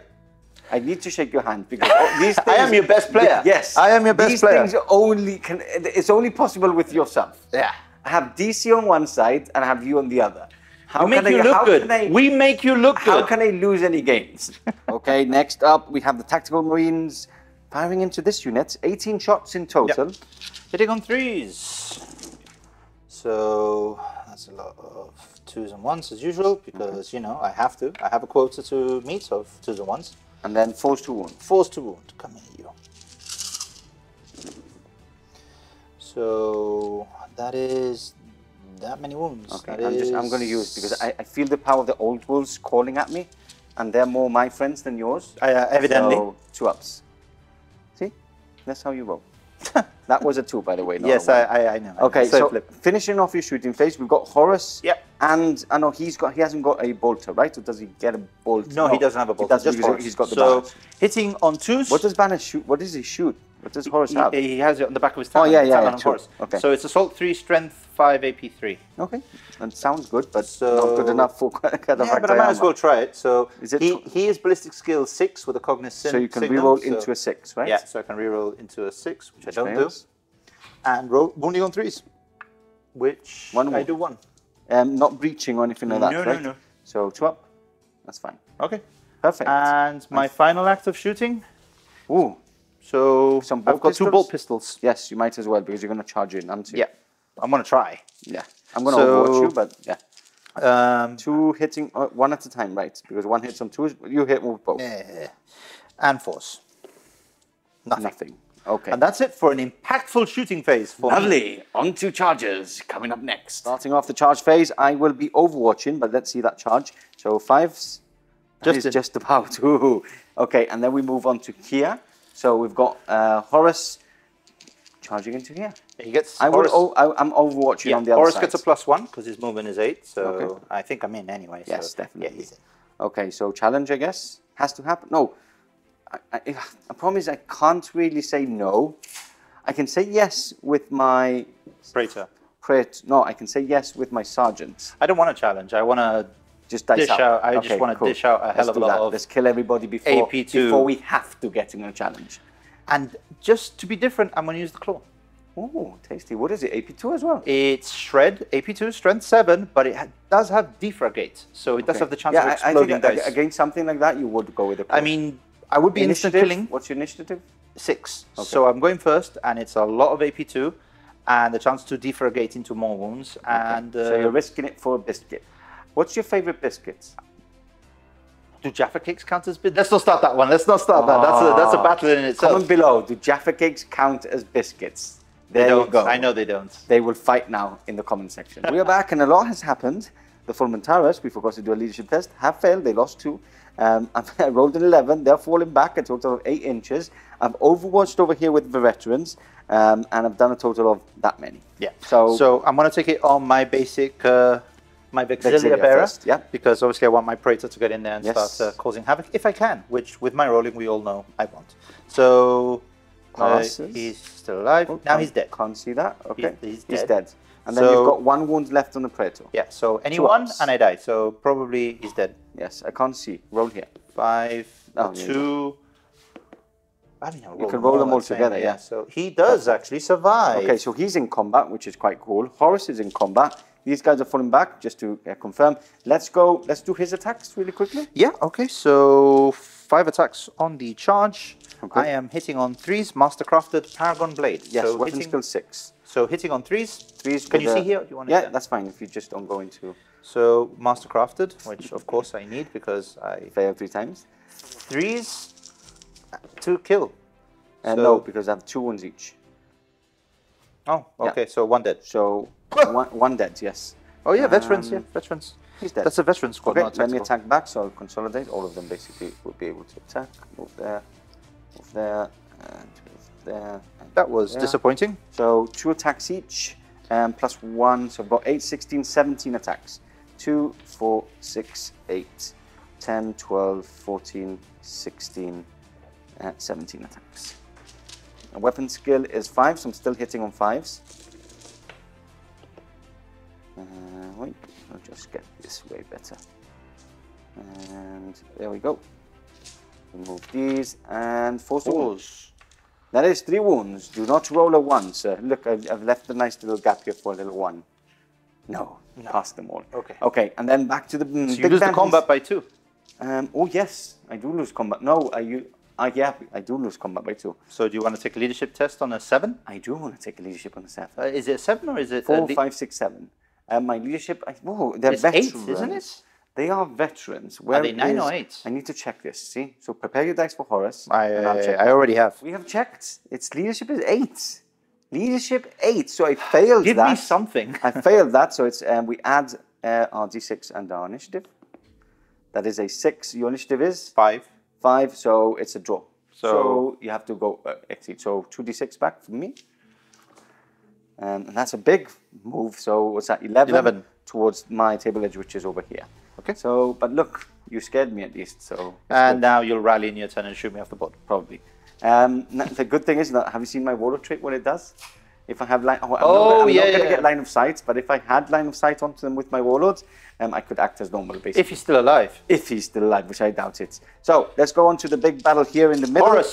I need to shake your hand because these things... I am your best player. Yes. I am your best player. These things it's only possible with yourself. Yeah. I have DC on one side and I have you on the other. We make you look good. We make you look good. How can I lose any games? Okay, next up we have the Tactical Marines firing into this unit. 18 shots in total. Yep. Hitting on 3s. So that's a lot of 2s and 1s as usual because, you know, I have to. I have a quota to meet of 2s and 1s. And then force to wound. Force to wound. Come here, you. So that is that many wounds. Okay, I'm going to use because I feel the power of the old wolves calling at me, and they're more my friends than yours. Evidently. So 2-ups. See, that's how you roll. That was a 2, by the way. Yes, I know. Okay, so finishing off your shooting phase, we've got Horus. Yep. And I know he hasn't got a bolter, right? Or does he get a bolter? No, he doesn't have a bolter. He doesn't, he's got the banners. Hitting on 2s. What does banner shoot? What does he shoot? What does Horus have? He has it on the back of his Talon. Oh, yeah, Talon Horus. Okay. So it's Assault 3, Strength 5, AP 3. Okay, that sounds good, but not good enough for Cataphractii. Yeah, but I might as well try it. So is it he is Ballistic Skill 6 with a Cognizant. So you can reroll into a 6, right? Yeah, so I can reroll into a 6, which I don't do. And roll wounding on 3s, which I do 1. Not breaching or anything like that, right? No. So 2-up, that's fine. Okay. Perfect. And my final act of shooting. Ooh. So I've got 2 bolt pistols. Yes, you might as well because you're going to charge in, aren't you? Yeah. I'm going to try. Yeah. I'm going to overwatch you, but yeah. Two hitting, one at a time, right? Because one hits on two, you hit with both. And force. Nothing. Okay. And that's it for an impactful shooting phase for me. Lovely. On to charges coming up next. Starting off the charge phase, I will be overwatching, but let's see that charge. So 5s. Just about. Ooh. Okay, and then we move on to here. So we've got Horus charging into here. He gets. I'm overwatching on the other Horus side. gets a +1 because his movement is 8. So I think I'm in anyway. Yes, so, definitely. Yeah, he's in. Okay, so challenge, I guess, has to happen. No, I promise I can't really say no. I can say yes with my Praetor. No, I can say yes with my sergeant. I don't want to challenge. I want to just dish out. I just want to dish out a hell of a lot of. Let's kill everybody before AP2. We have to get in a challenge. And just to be different, I'm going to use the claw. Oh, tasty. What is it? AP2 as well? It's shred, AP2, strength 7, but it does have defragate, so it does have the chance of exploding dice. Against something like that, you would go with the claw. I mean, I would be instant killing. What's your initiative? 6. Okay. So I'm going first, and it's a lot of AP2, and the chance to defragate into more wounds. Okay. And so you're risking it for a biscuit. What's your favorite biscuits? Do Jaffa cakes count as biscuits? Let's not start that one. Let's not start that. That's a battle in itself. Comment below. Do Jaffa cakes count as biscuits? They don't. I know they don't. They will fight now in the comment section. We are back, and a lot has happened. The Fulmentaras, we forgot to do a leadership test, have failed. They lost 2. I rolled an 11. They're falling back a total of 8 inches. I've overwatched over here with the veterans, and I've done a total of that many. Yeah. So I'm going to take it on my basic, my Vexilla bearer. First, yeah. Because obviously I want my Praetor to get in there and start causing havoc if I can, which with my rolling we all know I won't. So he's still alive. Oh, now he's dead. Can't see that. Okay. He's dead. And then you've got 1 wound left on the Praetor. Yeah. So anyone and I die. So probably he's dead. Yes. I can't see. Roll here. 5, 2. I mean, you can roll them all together, yeah. So he does actually survive. Okay, so he's in combat, which is quite cool. Horus is in combat. These guys are falling back, just to confirm. Let's go. Let's do his attacks really quickly. Yeah, okay. So 5 attacks on the charge. Okay. I am hitting on 3s, Mastercrafted Paragon Blade. Yes, so weapon skill 6. So hitting on 3s. 3s. Can you see here? Do you want yeah, that's fine if you just don't go into... So Mastercrafted, which of course I need because I... Failed 3 times. 3s to kill. No, because I have 2 wounds each. Oh, okay. Yeah. So 1 dead. So one dead, yes. Oh yeah, veterans. Yeah, veterans. He's dead. That's a veteran squad. Okay, let me attack back. So I'll consolidate. All of them basically will be able to attack. Move there, and move there. And that was disappointing. So 2 attacks each, plus 1. So I've got 8, 16, 17 attacks. 2, 4, 6, 8, 10, 12, 14, 16, 17 attacks. And weapon skill is 5, so I'm still hitting on 5s. Wait, I'll just get this way better. And there we go. Remove these and force wounds. That is 3 wounds. Do not roll a 1, sir. Look, I've left a nice little gap here for a little 1. No, past them all. Okay. Okay, and then back to the so you lose the combat by 2. Oh yes, I do lose combat. No, yeah, I do lose combat by 2. So do you want to take a leadership test on a 7? I do want to take a leadership on a 7. Is it a 7 or is it 4, 5, 6, 7? My leadership, they're veterans. 8, isn't it? They are veterans. Are they 9 or 8? I need to check this. See, so prepare your dice for Horus. I already have. We have checked. Its leadership is 8. Leadership 8. So I failed that. Give me something. I failed that. So it's we add our d6 and our initiative. That is a 6. Your initiative is 5. 5. So it's a draw. So you have to go exceed. So 2d6 back from me. And that's a big move. So what's that? 11 towards my table edge, which is over here. Okay. So, but look, you scared me at least. So. And now you'll rally in your turn and shoot me off the board. Probably. The good thing is that have you seen my warlord trait? What it does? If I have line, I'm not going to get line of sight. But if I had line of sight onto them with my warlords, I could act as normal, basically. If he's still alive. If he's still alive, which I doubt it. So let's go on to the big battle here in the middle.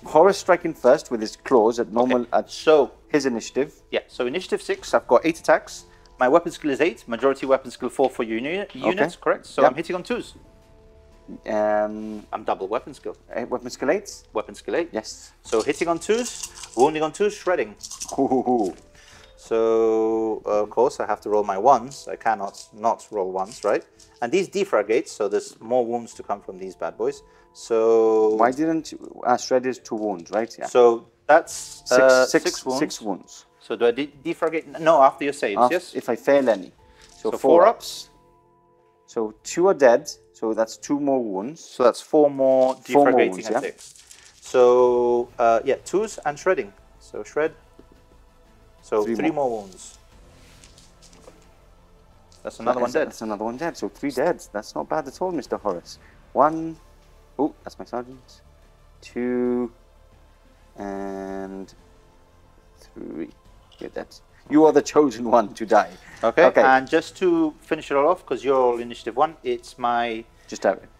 Horus striking first with his claws at normal. So his initiative. Yeah. So initiative 6. I've got 8 attacks. My weapon skill is 8. Majority weapon skill 4 for units. Correct. So I'm hitting on 2s. I'm double weapon skill. Weapon skill 8. Weapon skill 8. Yes. So hitting on 2s, wounding on 2s, shredding. Ooh. So, of course, I have to roll my ones. I cannot not roll ones, right? And these defragates, so there's more wounds to come from these bad boys. So... Why didn't you... Shred is 2 wounds, right? Yeah. So, that's 6 wounds. 6 wounds. So, do I defragate? No, after your saves, yes? If I fail any. So 4 ups. So 2 are dead. So that's 2 more wounds. So that's 4 more defragating and 6. So, yeah, 2s and shredding. So, shred. So, 3 more wounds. That's another one dead. That's another one dead. So 3 dead. That's not bad at all, Mr. Horus. 1. Oh, that's my sergeant. 2. And 3. You're dead. You are the chosen one to die. Okay. And just to finish it all off, because you're all initiative 1, it's my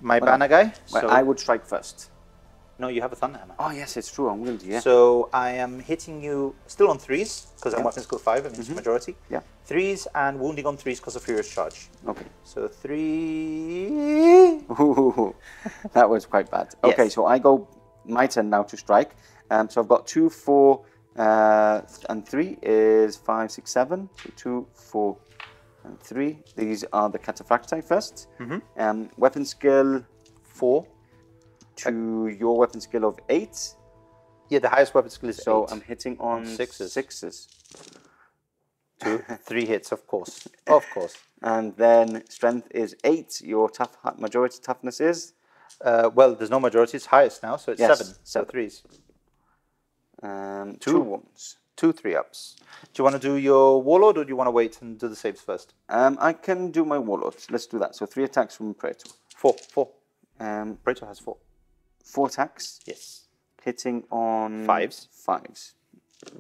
banner guy. So I would strike first. No, you have a Thunderhammer. Oh, yes, it's true. I'm willing to, yeah. So I am hitting you still on 3s, because I'm weapon skill 5, I mean it's majority. Yeah. 3s and wounding on 3s because of Furious Charge. Okay. So 3... Ooh, that was quite bad. Okay, yes. So I go my turn now to strike. So I've got 2, 4, and 3 is 5, 6, 7. So 2, 4, and 3. These are the Cataphracti first. Weapon skill 4. To your weapon skill of 8. Yeah, the highest weapon skill is 8. So I'm hitting on 6s. 2, 3 hits, of course. Of course. And then strength is 8. Your majority toughness is? Well, there's no majority. It's highest now, so it's 7. So 3s. 2 wounds. 2 3-ups. Do you want to do your Warlord, or do you want to wait and do the saves first? I can do my Warlord. Let's do that. So 3 attacks from Praetor. 4. Praetor has 4. 4 attacks? Yes. Hitting on... 5s? 5s.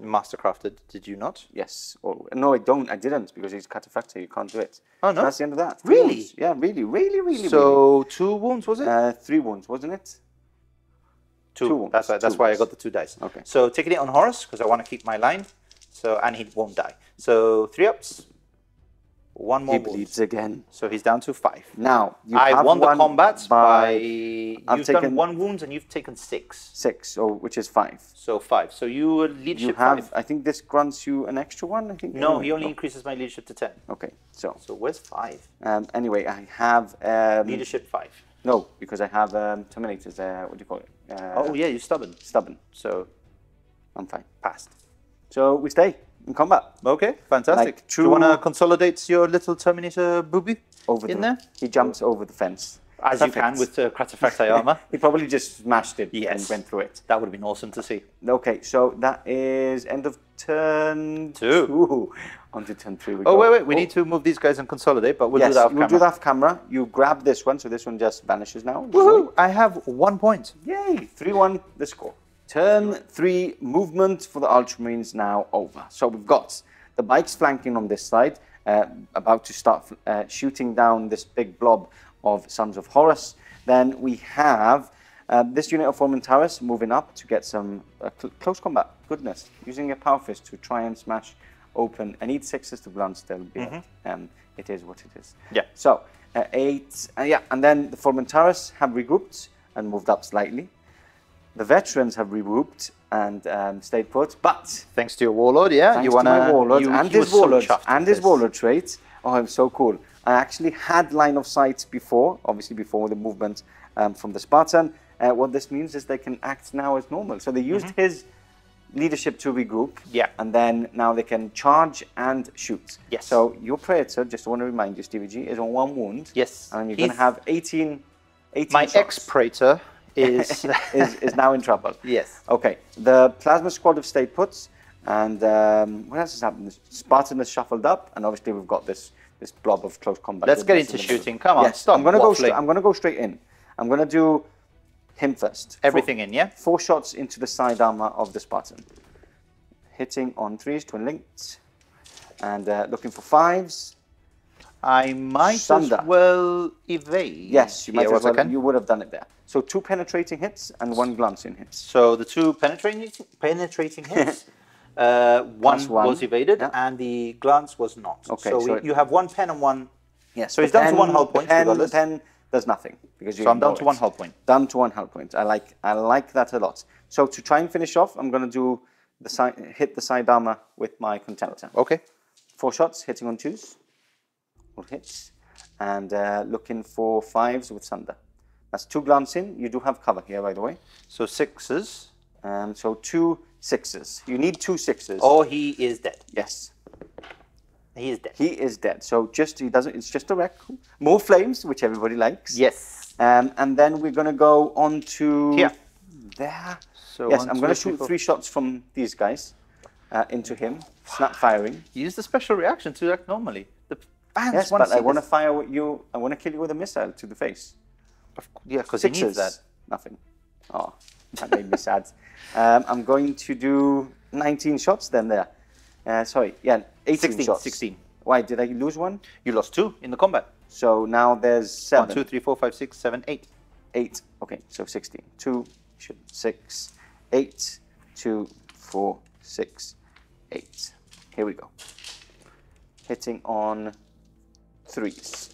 Mastercrafted, did you not? Yes. No, I didn't, because he's Cataphracti. You can't do it. Oh, no? That's the end of that. Really? Wounds. Yeah, really. So, 2 wounds, was it? 3 wounds, wasn't it? 2 wounds. That's why I got the 2 dice. Okay. So, taking it on Horus, because I want to keep my line. So, and he won't die. So, 3 ups. 1 more He bleeds again. So he's down to 5. Now, I won the combat by... You've done 1 wound and you've taken 6. 6, which is 5. So 5. So you are leadership 5. I think this grants you an extra 1, I think. No, he only increases my leadership to 10. Okay, so where's 5? Anyway, I have... leadership 5. No, because I have Terminators, what do you call it? Oh yeah, you're stubborn. So I'm fine. Passed. So we stay in combat. Okay, fantastic. Do you want to consolidate your little Terminator booby there? He jumps over the fence. As you can with the Cataphracti armor. He probably just smashed it and went through it. That would have been awesome to see. Okay, so that is end of turn 2. On to turn 3 we go. Wait. We need to move these guys and consolidate, but we'll do that off camera. We'll do that off camera. You grab this one, so this one just vanishes now. Woohoo! I have 1 point. Yay! 3-1, the score. Turn 3 movement for the Ultramarines now over. So we've got the bikes flanking on this side, about to start shooting down this big blob of Sons of Horus. Then we have this unit of Formentaris moving up to get some close combat goodness, using a Power Fist to try and smash open. I need 6s to glance still, but it is what it is. Yeah. So 8, and then the Formentaris have regrouped and moved up slightly. The veterans have regrouped and stayed put, but thanks to your Warlord, you want my Warlord and his Warlord trait. Oh, I'm so cool. I actually had line of sight before, obviously before the movement from the Spartan. What this means is they can act now as normal. So they used his leadership to regroup, and then now they can charge and shoot. Yes. So your Praetor, just want to remind you, Stevie G, is on 1 wound. Yes. And you're going to have 18 my shots. ex-Praetor is now in trouble. Yes. Okay. The Plasma Squad have stayed put, and what else has happened? The Spartan has shuffled up, and obviously we've got this blob of close combat. Let's get into shooting. Come on, stop. I'm going to go straight in. I'm going to do him first. Everything in, yeah? 4 shots into the side armor of the Spartan. Hitting on 3s, twin linked, and looking for 5s. I might as well evade. Yes, you might as well. You would have done it there. So 2 penetrating hits and 1 glancing hit. So the 2 penetrating hits, one was evaded and the glance was not. Okay, so you have 1 pen and 1. Yes. So he's down to 1 hull point. The pen does nothing because so I'm down to 1 hull point. Down to 1 hull point. I like that a lot. So to try and finish off, I'm going to do hit the side armor with my Contemptor. Okay. 4 shots, hitting on 2s. All hits. And looking for 5s with Sunder. That's 2 glancing. You do have cover here, by the way. So 6s. So 2 6s. You need 2 6s. Or he is dead. Yes. He is dead. He is dead. So it's just a wreck. More flames, which everybody likes. Yes. And then we're going to go on to here. There. So yes, I'm going to shoot 3 shots from these guys into him. Snap firing. Use the special reaction to act normally. The fans yes, but I want to fire with you. I want to kill you with a missile to the face. Yeah, because he needs that. Nothing. Oh, that made me sad. I'm going to do 19 shots then there. Sorry, yeah, 18 shots. 16. Why, did I lose 1? You lost 2 in the combat. So now there's 7. 1, 2, 3, 4, 5, 6, 7, 8. 8. Okay, so 16. 2, 6, 8, 2, 4, 6, 8. Here we go. Hitting on 3s.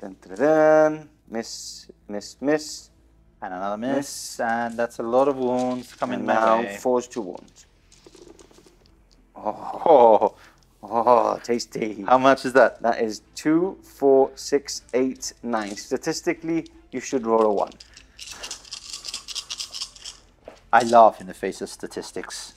Dun, dun, dun. Miss, miss, miss. And another miss. And that's a lot of wounds coming now my way. 4's 2 wounds. Oh, tasty. How much is that? That is 2, 4, 6, 8, 9. Statistically, you should roll a 1. I laugh in the face of statistics.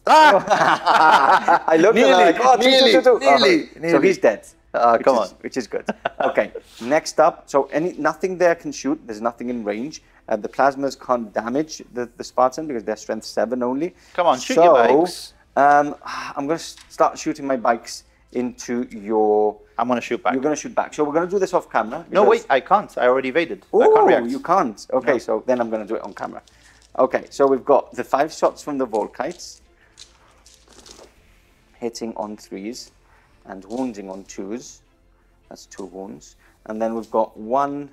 I looked nearly, like, nearly. So he's dead. Come on. Which is good. Okay, next up. So nothing there can shoot. There's nothing in range. The plasmas can't damage the Spartan because they're strength 7 only. Come on, shoot your bikes. I'm going to start shooting my bikes into your... I'm going to shoot back. You're going to shoot back. So we're going to do this off camera. No, wait, I can't. I already evaded. Oh, I can't react. You can't. Okay, no. So then I'm going to do it on camera. Okay, so we've got the 5 shots from the Volkites. Hitting on 3s and wounding on 2s. That's 2 wounds. And then we've got 1,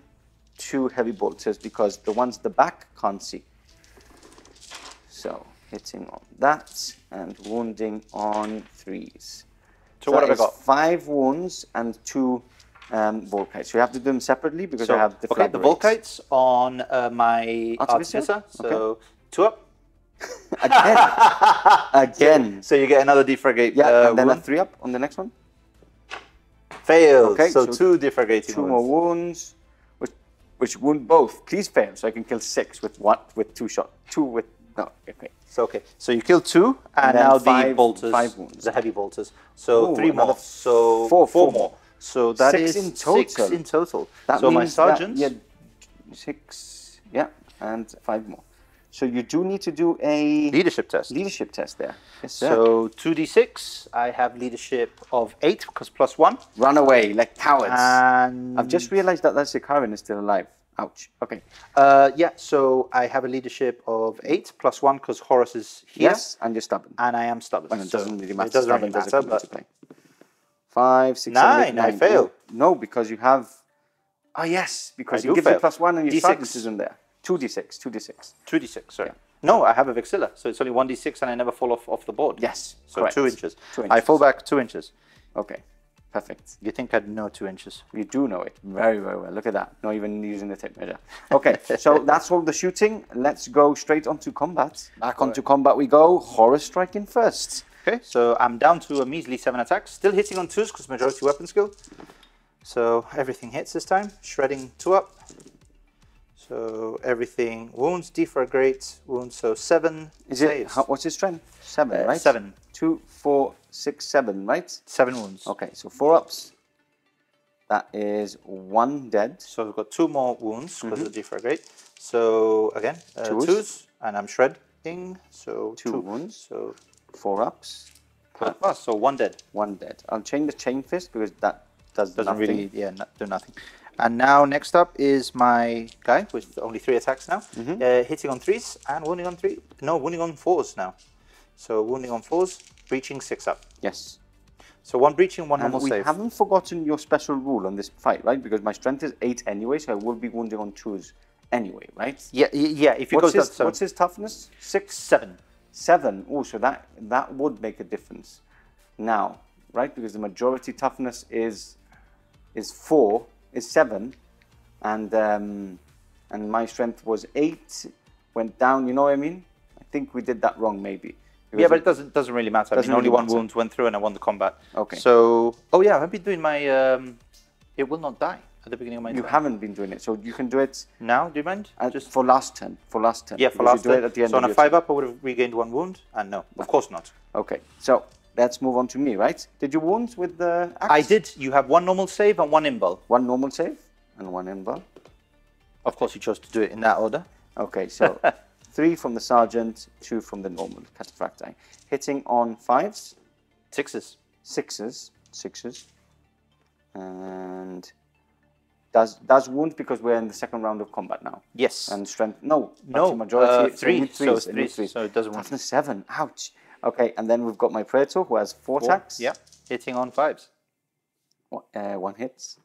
2 heavy bolters because the ones at the back can't see. So hitting on that and wounding on 3s. So what have I got? 5 wounds and 2 Volkites. So you have to do them separately because I have the the Volkites on my Artificer. So okay. 2 up. Again. So you get another defragate. Yeah, and then wound. a 3 up on the next one. Failed. Okay, so 2 defragating 2 wounds. more wounds, which wound both. Please fail, so I can kill 6 with 2 shots. 2 with no. Okay. So So you killed 2, and then now 5, the bolters, 5 wounds. the heavy bolters. So Ooh, 3 more. So 4 more. So that 6 is in total. 6 in total. That so my means sergeants. that, 6, and 5 more. So you do need to do a Leadership test. Leadership test there. Yes, sir. So 2d6, I have leadership of 8 because +1. Run away like cowards. And I've just realized that Sikarin is still alive. Ouch. Okay. yeah, so I have a leadership of 8 +1 because Horus is here. Yes, and you're stubborn. And I am stubborn. Well, it doesn't really matter. It doesn't really Stubborn matter, doesn't but... 5, 6, 9, 7, 8, 9. I fail. No, because you have... Oh, yes, because you give fail. you +1 and your D6. sharpness isn't there. 2d6, 2d6. 2d6, sorry. Yeah. No, I have a Vexilla, so it's only 1d6 and I never fall off the board. Yes, So correct. 2 inches. 2 inches. I fall back 2 inches. Okay, perfect. You think I'd know 2 inches? You do know it very, very well. Look at that. Not even using the tape measure. Okay, so that's all the shooting. Let's go straight onto combat. Back onto combat we go. Horus striking first. Okay, so I'm down to a measly 7 attacks. Still hitting on 2s because majority weapon skill. So everything hits this time. Shredding 2 up. So everything wounds, defragate, wounds, so 7 Is saves. it, what's his strength? 7, right? 7. 2, 4, 6, 7, right? 7 wounds. Okay, so 4 ups. That is 1 dead. So we've got 2 more wounds because of the defragate. So again, 2s, and I'm shredding. So 2 wounds. So 4 ups. so 1 dead. 1 dead. I'll change the chain fist because that doesn't nothing. Really, do nothing. And now next up is my guy with only 3 attacks now, hitting on 3s and wounding on 3. No, wounding on 4s now. So wounding on 4s, breaching 6 up. Yes. So 1 breaching, 1 normal we save. haven't forgotten your special rule on this fight, right? Because my strength is 8 anyway, so I will be wounding on 2s anyway, right? Yeah. If you go down to what's his toughness? 6, 7. 7. Oh, so that would make a difference. Now, right? Because the majority toughness is 4. Is 7, and my strength was 8, went down. You know what I mean? I think we did that wrong, maybe. Yeah, but it doesn't really matter. I mean, only one wound went through and I won the combat. Okay. So, oh yeah, I've been doing my, it will not die at the beginning of my turn. You haven't been doing it, so you can do it... Now, do you mind? Just for last turn. Yeah, for last turn. Do it at the end so of on a 5-up, I would have regained 1 wound, and no, of course not. Okay, so let's move on to me, right? Did you wound with the axe? I did. You have 1 normal save and 1 imbal. 1 normal save and 1 imbal. Of course, you chose to do it in that order. Okay, so 3 from the sergeant, 2 from the normal cataphracti. Hitting on 5s. 6s. 6s. And does wound because we're in the second round of combat now. Yes. And strength, no. Majority, 3. So it's 3, so it doesn't wound. Toughness 7, ouch. Okay, and then we've got my Praetor who has 4 attacks. Yeah, hitting on 5s. 1 hits.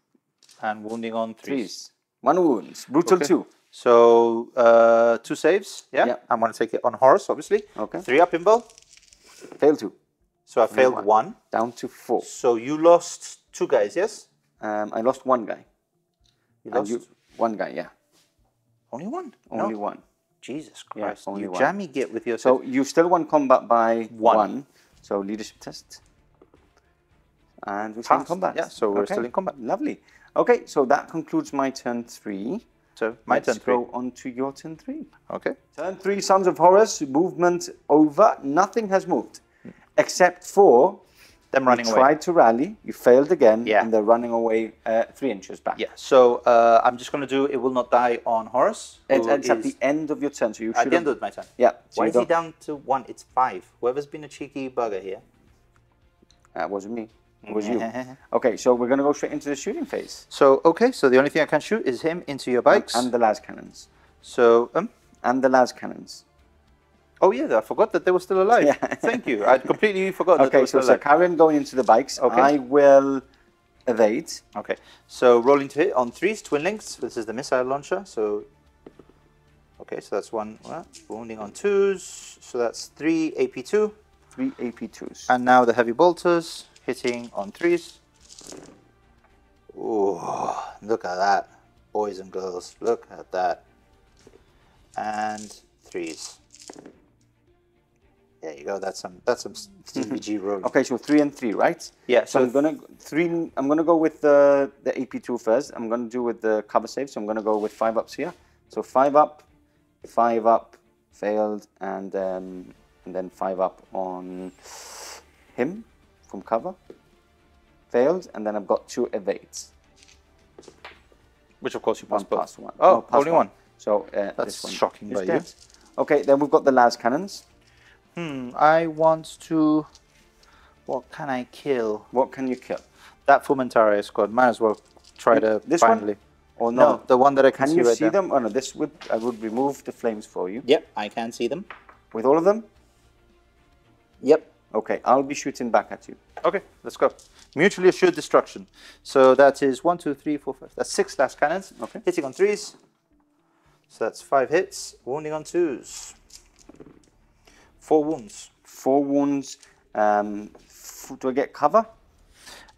And wounding on 3s. 1 wounds, brutal 2. So 2 saves, yeah. Yeah. I'm going to take it on Horus, obviously. Okay. 3 up imbal. Failed 2. So I failed 1. Down to 4. So you lost 2 guys, yes? I lost 1 guy. You lost 1 guy, yeah. Only 1? Only 1. Jesus Yeah, Christ, only you 1. jammy git with your... So you still won combat by 1. So leadership test. And we're still in combat. Yeah, so we're still in combat. Lovely. Okay, so that concludes my turn 3. So my turn 3. Let's go on to your turn 3. Okay. Turn 3, Sons of Horus, movement over. Nothing has moved. Except for... them running away. You tried to rally, you failed again, Yeah. and they're running away 3 inches back. Yeah, so I'm just going to do It Will Not Die on Horus. It's at the end of your turn, so you should At the end of my turn? Yeah. So Why is he down to 1? It's 5. Whoever's been a cheeky bugger here. That wasn't me. It was you. Okay, so we're going to go straight into the shooting phase. So, okay, so the only thing I can shoot is him into your bikes. And the las cannons. So, And the las cannons. oh yeah, I forgot that they were still alive. Yeah. Thank you. I'd completely forgotten that they Okay, were so still alive. Karen going into the bikes. Okay. I will evade. Okay, so rolling to hit on 3s, twin links. This is the missile launcher. So, okay, so that's 1. Wounding on 2s. So that's 3 AP2. 3 AP2s. And now the heavy bolters hitting on 3s. Oh, look at that, boys and girls. Look at that. And 3s. There you go. That's some CBG rolling. Okay, so 3 and 3, right? Yeah. So I'm gonna go with the AP2 first. I'm gonna do with the cover save. So I'm gonna go with 5 ups here. So 5 up, failed, and then 5 up on him from cover, failed, and then I've got 2 evades. Which of course you passed both. Past 1. Oh, No, past only 1. So That's this one shocking is by dead. you. Okay, then we've got the las cannons. I want to... What can I kill? What can you kill? That Fumentara squad. Might as well try to This finally... Or No, the one that I can see you right see there. them? Oh no, I would remove the flames for you. Yep, I can see them. With all of them? Yep. Okay, I'll be shooting back at you. Okay, let's go. Mutually assured destruction. So that is 1, 2, 3, 4, 5. That's 6 last cannons. Okay. Hitting on 3s. So that's 5 hits. Wounding on 2s. 4 wounds. 4 wounds. Do I get cover?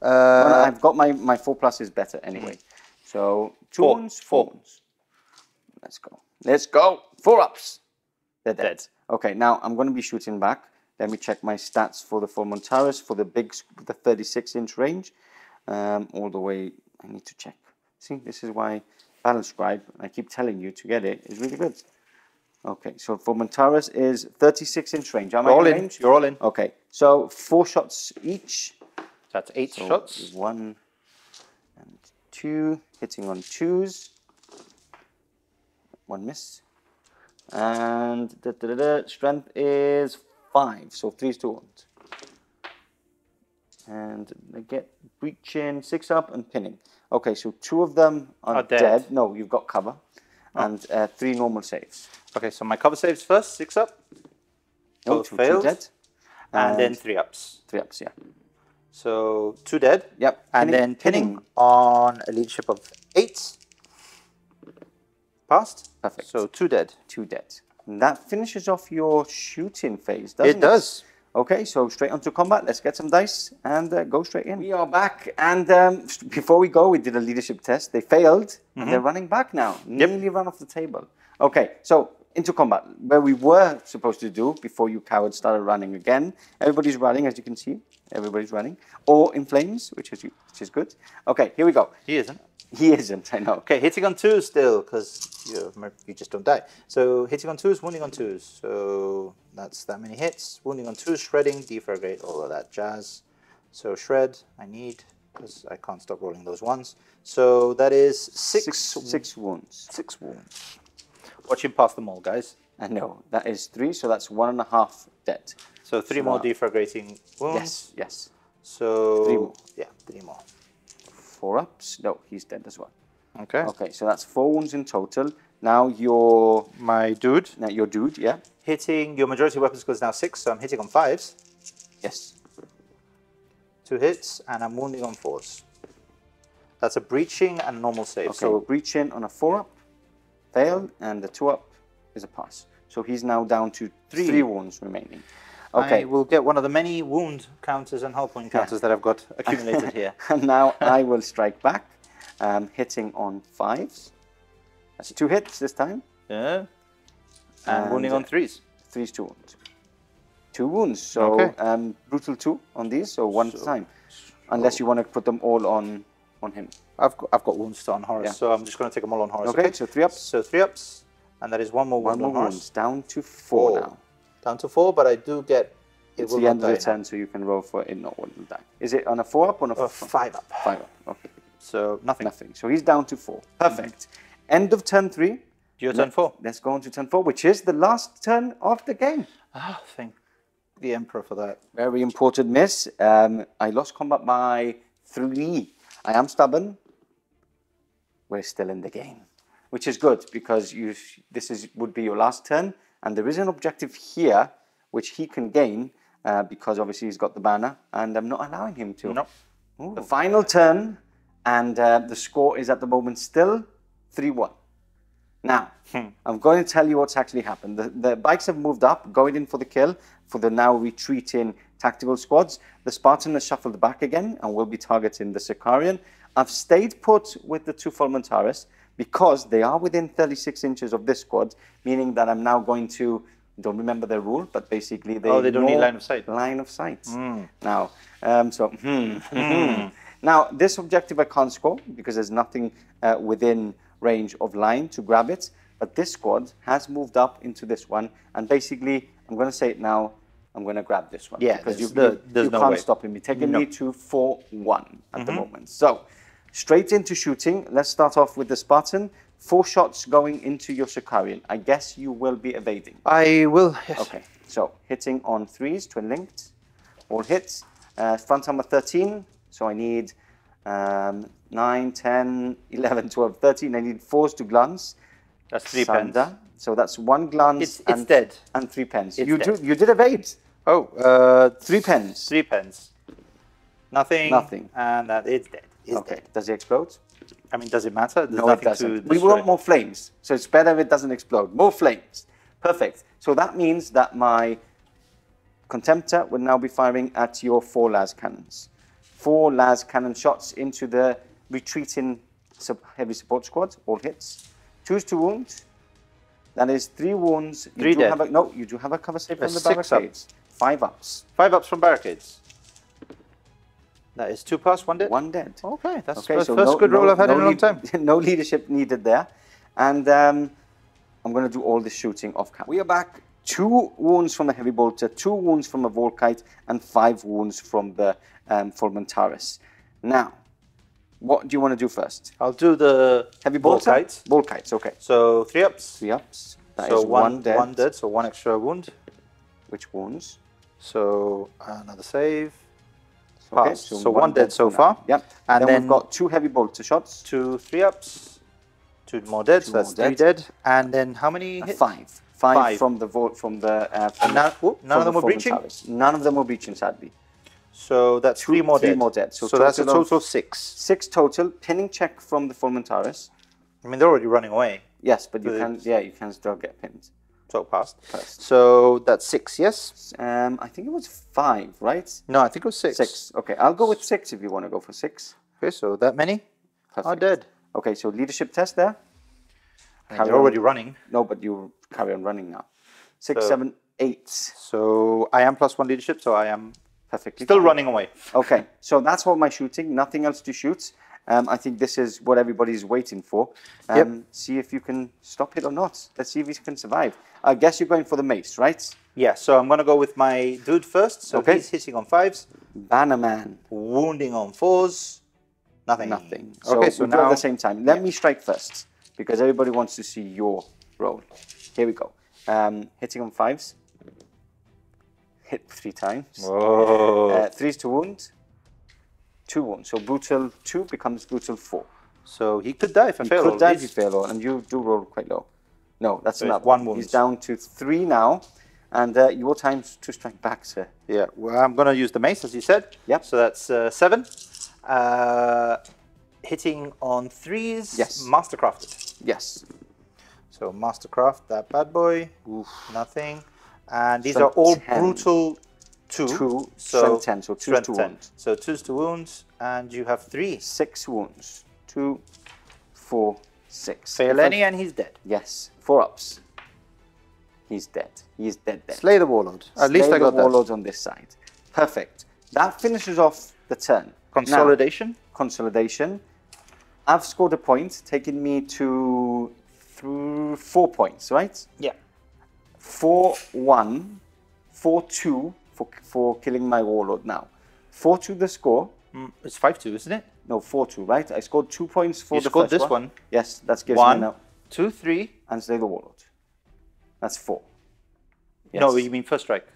Well, I've got my 4+ is better anyway. So 2 wounds, 4 wounds. Let's go. Let's go. 4 ups. They're dead. Okay, now I'm going to be shooting back. Let me check my stats for the Fulmontaris for the 36-inch range. All the way, I need to check. See, this is why Battle Scribe, I keep telling you to get it, is really good. Okay, so Fulmontaris is 36-inch range. Am I in range? You're all in. Okay, so 4 shots each. That's 8 shots. 1 and 2, hitting on 2s. 1 miss. And strength is 5, so 3's to 1. And I get breaching, 6 up, and pinning. Okay, so 2 of them are dead. No, you've got cover. And 3 normal saves. Okay, so my cover saves first, 6 up. Both failed. 2 dead. And then 3 ups. 3 ups, yeah. So 2 dead. Yep. And then pinning on a leadership of 8. Passed. Perfect. So 2 dead. 2 dead. And that finishes off your shooting phase, doesn't it? It does. Okay, so straight onto combat. Let's get some dice and go straight in. We are back, and before we go, we did a leadership test. They failed, and they're running back now. Nearly run off the table. Okay, so into combat, where we were supposed to do before you cowards started running again. Everybody's running, as you can see. Everybody's running. Or in flames, which is good. Okay, here we go. He isn't. He isn't, I know. Okay, hitting on 2s still, because you just don't die. So hitting on 2s, wounding on 2s. So that's that many hits. Wounding on 2s, shredding, defragate, all of that jazz. So shred, I need, because I can't stop rolling those ones. So that is six wounds. 6 wounds. Watch him pass them all, guys. I know. That is 3, so that's 1.5 dead. So 3 more defragating wounds. Yes, yes. So 3 more. Yeah, 3 more. 4 ups. No, he's dead as well. Okay. Okay, so that's 4 wounds in total. Now your dude. Now your dude, yeah. Hitting your majority of weapons goes now 6, so I'm hitting on 5s. Yes. 2 hits, and I'm wounding on 4s. That's a breaching and normal save. Okay, so breaching on a 4 up, fail, and the 2 up is a pass. So he's now down to 3 wounds remaining. Okay. I will get one of the many wound counters and hull point counters that I've got accumulated here. And now I will strike back, hitting on 5s. That's 2 hits this time. Yeah. And wounding on 3s. 3's 2 wounds. 2 wounds, so Okay. brutal 2 on these, so 1 time. Unless you want to put them all on him. I've got wounds on Horus, so I'm just going to take them all on Horus. Okay, so 3 ups. So 3 ups, and that is 1 more wound on Horus. Wounds, down to 4 now. Down to 4, but I do get... It's the end of the turn, so you can roll for it. Not one will die. Is it on a 4 up or on a 5 up? 5 up, okay. So nothing. Nothing. So he's down to 4. Perfect. End of turn 3. Your turn 4. Let's go on to turn 4, which is the last turn of the game. Ah, thank the Emperor for that. Very important miss. I lost combat by 3. I am stubborn. We're still in the game, which is good because this would be your last turn, and there is an objective here which he can gain because obviously he's got the banner, and I'm not allowing him to. Nope. The final turn, and the score is at the moment still 3-1. Now, I'm going to tell you what's actually happened. The bikes have moved up, going in for the kill for the now retreating tactical squads. The Spartan has shuffled back again and will be targeting the Sicarian. I've stayed put with the 2 Fulmentaris because they are within 36 inches of this squad, meaning that I'm now going to, don't remember the rule, but basically they don't need line of sight. Line of sight. Now, now this objective I can't score because there's nothing within range of line to grab it, but this squad has moved up into this one, and basically, I'm going to say it now, I'm going to grab this one. Yeah, because you no can't way. stop him. You're taking me to 4-1 at the moment. So, straight into shooting. Let's start off with the Spartan. 4 shots going into your Sicarian. I guess you will be evading. I will, yes. Okay, so hitting on 3s, twin linked. All hits. Front armor 13, so I need 9, 10, 11, 12, 13. I need 4s to glance. That's 3 pens. So that's 1 glance it's dead. And 3 pens. It's You dead. did evade. Oh, 3 pens. 3 pens. Nothing. Nothing. And that it's dead. It's Okay, dead. does it explode? I mean, does it matter? There's No, it nothing doesn't. to We destroy. want more flames, so it's better if it doesn't explode. More flames. Perfect. So that means that my Contemptor will now be firing at your 4 las cannons. 4 las cannon shots into the retreating heavy support squad. All hits. 2's to wound. That is 3 wounds. You 3 do dead. have you do have a cover save from the 6 barricades. 5 ups. 5 ups from barricades. That is 2 pass, 1 dead. 1 dead. Okay, that's Okay, the so first good roll I've had in a long time. No leadership needed there. And I'm going to do all the shooting off camera. We are back. 2 wounds from a heavy bolter, 2 wounds from a Volkite, and 5 wounds from the Fulmentaris. Now, what do you want to do first? I'll do the Heavy bolter? Volkites. Volkites, okay. So 3 ups. 3 ups. That So is 1 dead. 1 dead, so 1 extra wound. Which wounds? So another save. Okay, Pass. So 1 dead so for now. far. Yep. And then we've got 2 heavy bolter shots. 2 3 ups. 2 more dead, so more that's 3 dead. dead. And then how many hits? 5. 5 from the none of them were breaching? None of them were breaching, sadly. So that's 3 more dead. 3 more dead. So that's a total of total of 6. 6 total. Pinning check from the Fulmentaris. I mean, they're already running away. Yes, but you Good. you can still get pinned. So passed. Passed. So that's 6, yes? I think it was 5, right? No, I think it was 6. 6. Okay, I'll go with 6 if you want to go for 6. Okay, so that many are Perfect. dead. Okay, so leadership test there. They're already running. No, but you carry on running now. 6, So- 7, 8. So I am +1 leadership, so I am Perfectly still fine. running away. Okay, so that's what my shooting. Nothing else to shoot. I think this is what everybody's waiting for. Yep. See if you can stop it or not. Let's see if he can survive. I guess you're going for the mace, right? Yeah, so I'm going to go with my dude first. So Okay. he's hitting on 5s, Bannerman. wounding on 4s, nothing. Nothing. Okay, so we'll do it at now the same time. Let me strike first, because everybody wants to see your roll. Here we go. Hitting on 5s. Hit 3 times. Whoa. 3s to wound. 2 wounds. So brutal 2 becomes brutal 4. So he could die if I You fail all could of die if these. you fail, and you do roll quite low. No, that's So it's enough. 1 wound. He's down to 3 now, and your time to strike back, sir. Yeah, well, I'm going to use the mace, as you said. Yep. So that's 7. Hitting on 3s. Yes. Mastercrafted. Yes. So Mastercraft, that bad boy. Oof, nothing. And these Strength are all 10. brutal 2. 2, So strength 10, so 2 strength to 10. wound. So 2s to wounds, and you have 3. 6 wounds. 2, 4, 6. Fail If I- any, and he's dead. Yes, 4 ups. He's dead. He is dead. Slay the warlord. At least I got the that. warlords on this side. Perfect. That finishes off the turn. Consolidation. Now, consolidation. I've scored a point, taking me to 4 points, right? Yeah. 4-1, 4-2 for killing my warlord now. 4-2 the score. It's 5-2, isn't it? No, 4-2, right? I scored 2 points for You the scored first this one. Yes, that gives me 1, now. 2, 3. And slay the warlord. That's 4. Yes. No, you mean first strike.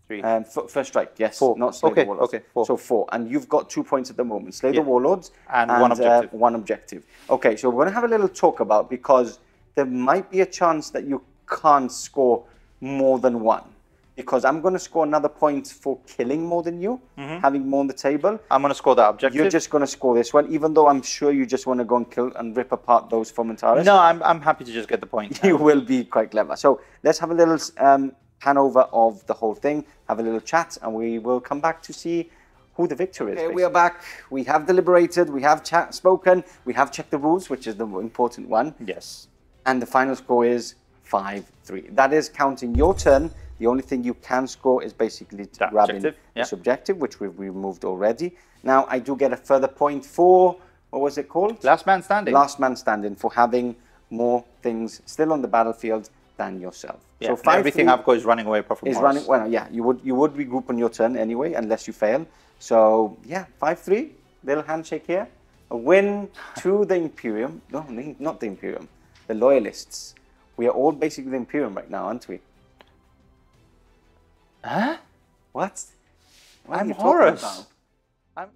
3. First strike, yes. 4. Not slay Okay, the warlords. okay, 4. So 4. And you've got 2 points at the moment. Slay Yeah. the warlords. And 1 objective. 1 objective. Okay, so we're going to have a little talk about, because there might be a chance that you can't score more than 1. Because I'm going to score another point for killing more than you, having more on the table. I'm going to score that objective. You're just going to score this one, even though I'm sure you just want to go and kill and rip apart those Fomentaris. No, I'm happy to just get the point. You will be quite clever. So let's have a little pan over of the whole thing, have a little chat, and we will come back to see who the victor is. Okay, we are back. We have deliberated, we have spoken, we have checked the rules, which is the important one. Yes. And the final score is 5-3. That is counting your turn. The only thing you can score is basically That grabbing objective, yeah. this objective, which we've removed already. Now, I do get a further point for, what was it called? Last man standing. Last man standing, for having more things still on the battlefield than yourself. Yeah, So and 5-3 everything I've got is running away apart from is Horus. running. Well, yeah, you would regroup on your turn anyway, unless you fail. So yeah, 5-3, little handshake here. A win to the Imperium. No, not the Imperium. The Loyalists. We are all basically the Imperium right now, aren't we? Huh? What? What are I'm you talking Horus. about? I'm...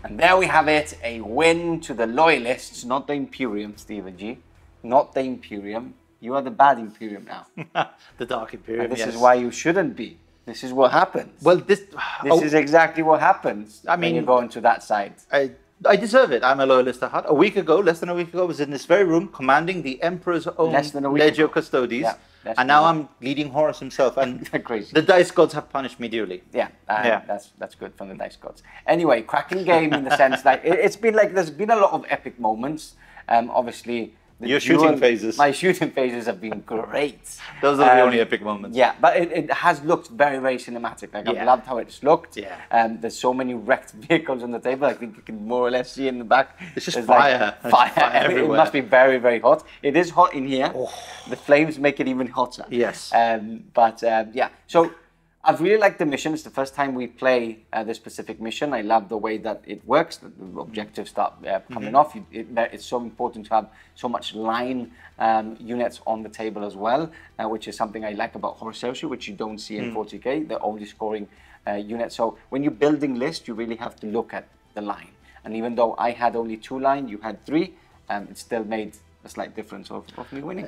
And there we have it, a win to the Loyalists, not the Imperium, Stephen G. Not the Imperium. You are the bad Imperium now. the Dark Imperium, And this yes. is why you shouldn't be. This is what happens. Well, this is exactly what happens I mean, when you go into that side. I deserve it. I'm a loyalist at heart. A week ago, less than a week ago, I was in this very room commanding the Emperor's own Less than a week Legio ago. Custodes. Yeah, less and than a now week. I'm leading Horus himself. And Crazy. the dice gods have punished me dearly. Yeah, Yeah. that's good from the dice gods. Anyway, cracking game in the sense that it's been like there's been a lot of epic moments. Obviously, Your shooting phases. My shooting phases have been great. Those are the only epic moments. Yeah, but it has looked very, very cinematic. Like, I've Yeah. loved how it's looked. Yeah. There's so many wrecked vehicles on the table. I think you can more or less see in the back. It's just There's fire. There's Fire fire It everywhere. must be very, very hot. It is hot in here. Oh. The flames make it even hotter. Yes. Yeah. So I've really liked the mission. It's the first time we play this specific mission. I love the way that it works. That the objectives start coming off. It's so important to have so much line units on the table as well, which is something I like about Horus Heresy, which you don't see in 40k. They're only scoring units. So when you're building lists, you really have to look at the line. And even though I had only 2 lines, you had 3, it still made a slight difference of me winning.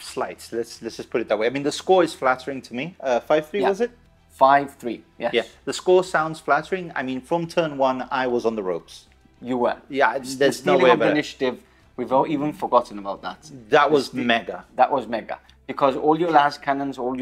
Slight. Let's just put it that way. I mean, the score is flattering to me. 5-3 was it? 5-3. Yes. Yeah. The score sounds flattering. I mean, from turn 1, I was on the ropes. You were. Yeah, The there's no stealing way of the about it. initiative. We've all even forgotten about that. That was mega. That was mega, because all your Lascannons, all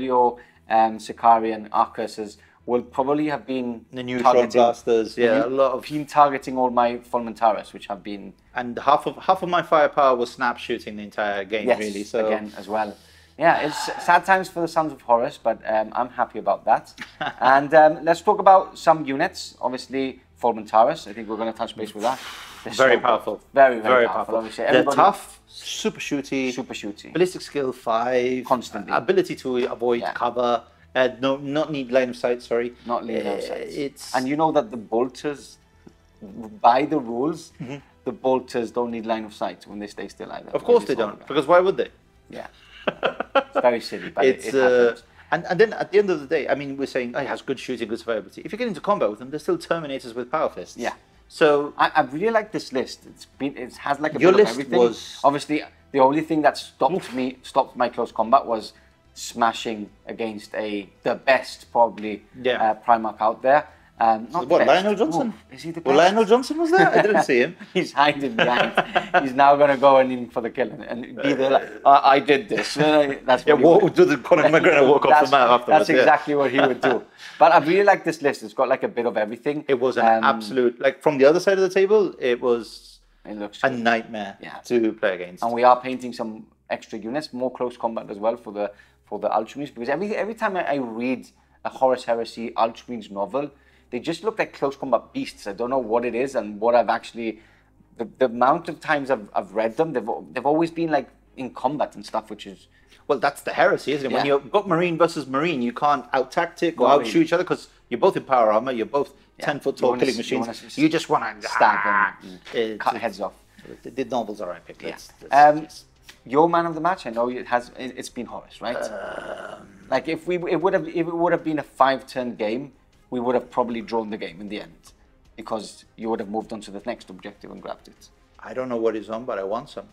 your Sicarian Arcuses will probably have been The neutron blasters, yeah, a lot of been targeting all my Fulmentaris, which have been, and half of my firepower was snap shooting the entire game, yes, really. So again as well. Yeah, it's sad times for the Sons of Horus, but I'm happy about that. And let's talk about some units. Obviously, Fulmentaris. I think we're going to touch base with that. They're very powerful, very powerful. Obviously, they're tough, super shooty, ballistic skill 5, constantly, ability to avoid cover. Not need line of sight. Sorry, not need line of sight. And you know that the bolters, by the rules, the bolters don't need line of sight when they stay still either. Of course they don't, because why would they? Yeah, it's very silly, but it happens. And then at the end of the day, I mean, we're saying it has good shooting, good survivability. If you get into combat with them, they're still Terminators with Power Fists. Yeah. So I really like this list. It has like a bit of everything. Was obviously the only thing that stopped my close combat was smashing against the best probably Primarch out there. Not what, best. Lionel Johnson? Is he the best? Well, Lionel Johnson was there? I didn't see him. He's hiding behind. He's now going to go in for the kill and be there like, I did this. That's what Conor McGregor walk off the mat afterwards? That's exactly what he would do. But I really like this list. It's got like a bit of everything. It was an absolute, like from the other side of the table, it was a nightmare to play against. And we are painting some extra units, more close combat as well for the Ultramarines, because every time I read a Horus Heresy Ultramarines novel, they just look like close combat beasts. I don't know what it is and what I've actually, the amount of times I've read them, they've always been like in combat and stuff, which is... Well, that's the heresy, isn't it? When you've got Marine versus Marine, you can't out-tactic or out-shoot each other because you're both in power armor, you're both 10-foot tall killing machines. You just want to stab and cut heads off. The novels are epic. Your man of the match, I know it's been Horus, right? Like if it would have been a 5-turn game, we would have probably drawn the game in the end because you would have moved on to the next objective and grabbed it. I don't know what he's on, but I want some.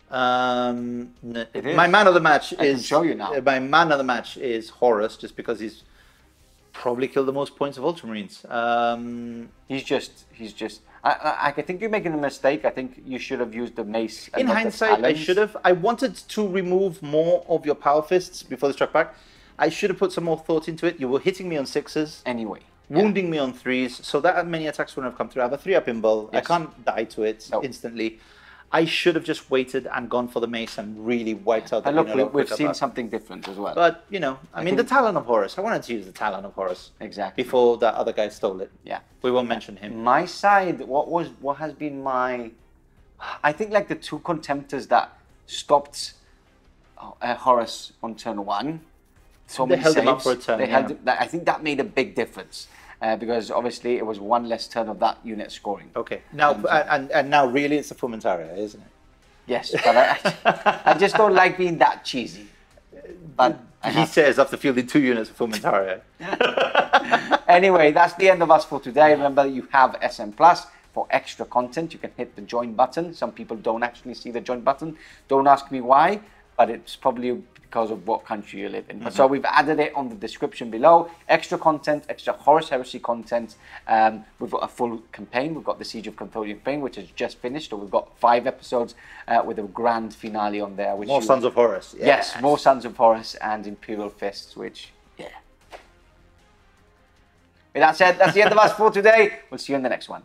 My man of the match I can show you now. My man of the match is Horus, just because he's probably killed the most points of Ultramarines. He's just. I think you're making a mistake. I think you should have used the mace. In hindsight, I should have. I wanted to remove more of your power fists before they struck back. I should have put some more thought into it. You were hitting me on 6s. Anyway. Wounding me on 3s. So that many attacks wouldn't have come through. I have a 3-up in bull. Yes. I can't die to it instantly. I should have just waited and gone for the mace and really wiped out the unit. And look, we've seen something different as well. But, you know, I mean, the Talon of Horus. I wanted to use the Talon of Horus. Exactly. Before that other guy stole it. Yeah. We won't mention him. My side, what has been my... I think like the 2 Contemptors that stopped Horus on turn 1. They held him up for a turn. I think that made a big difference. Because obviously it was 1 less turn of that unit scoring. Okay. Now and now really it's a Fulmentaria, isn't it? Yes, but I just don't like being that cheesy. But he says after fielding 2 units of Fulmentaria. Anyway, that's the end of us for today. Remember, you have SM Plus for extra content. You can hit the join button. Some people don't actually see the join button. Don't ask me why, but it's probably because of what country you live in. So we've added it on the description below. Extra content, extra Horus Heresy content. We've got a full campaign. We've got the Siege of Contemptor campaign, which has just finished. So we've got 5 episodes with a grand finale on there. Which more Sons of Horus. Yes, more Sons of Horus and Imperial Fists, which, With that said, that's the end of us for today. We'll see you in the next one.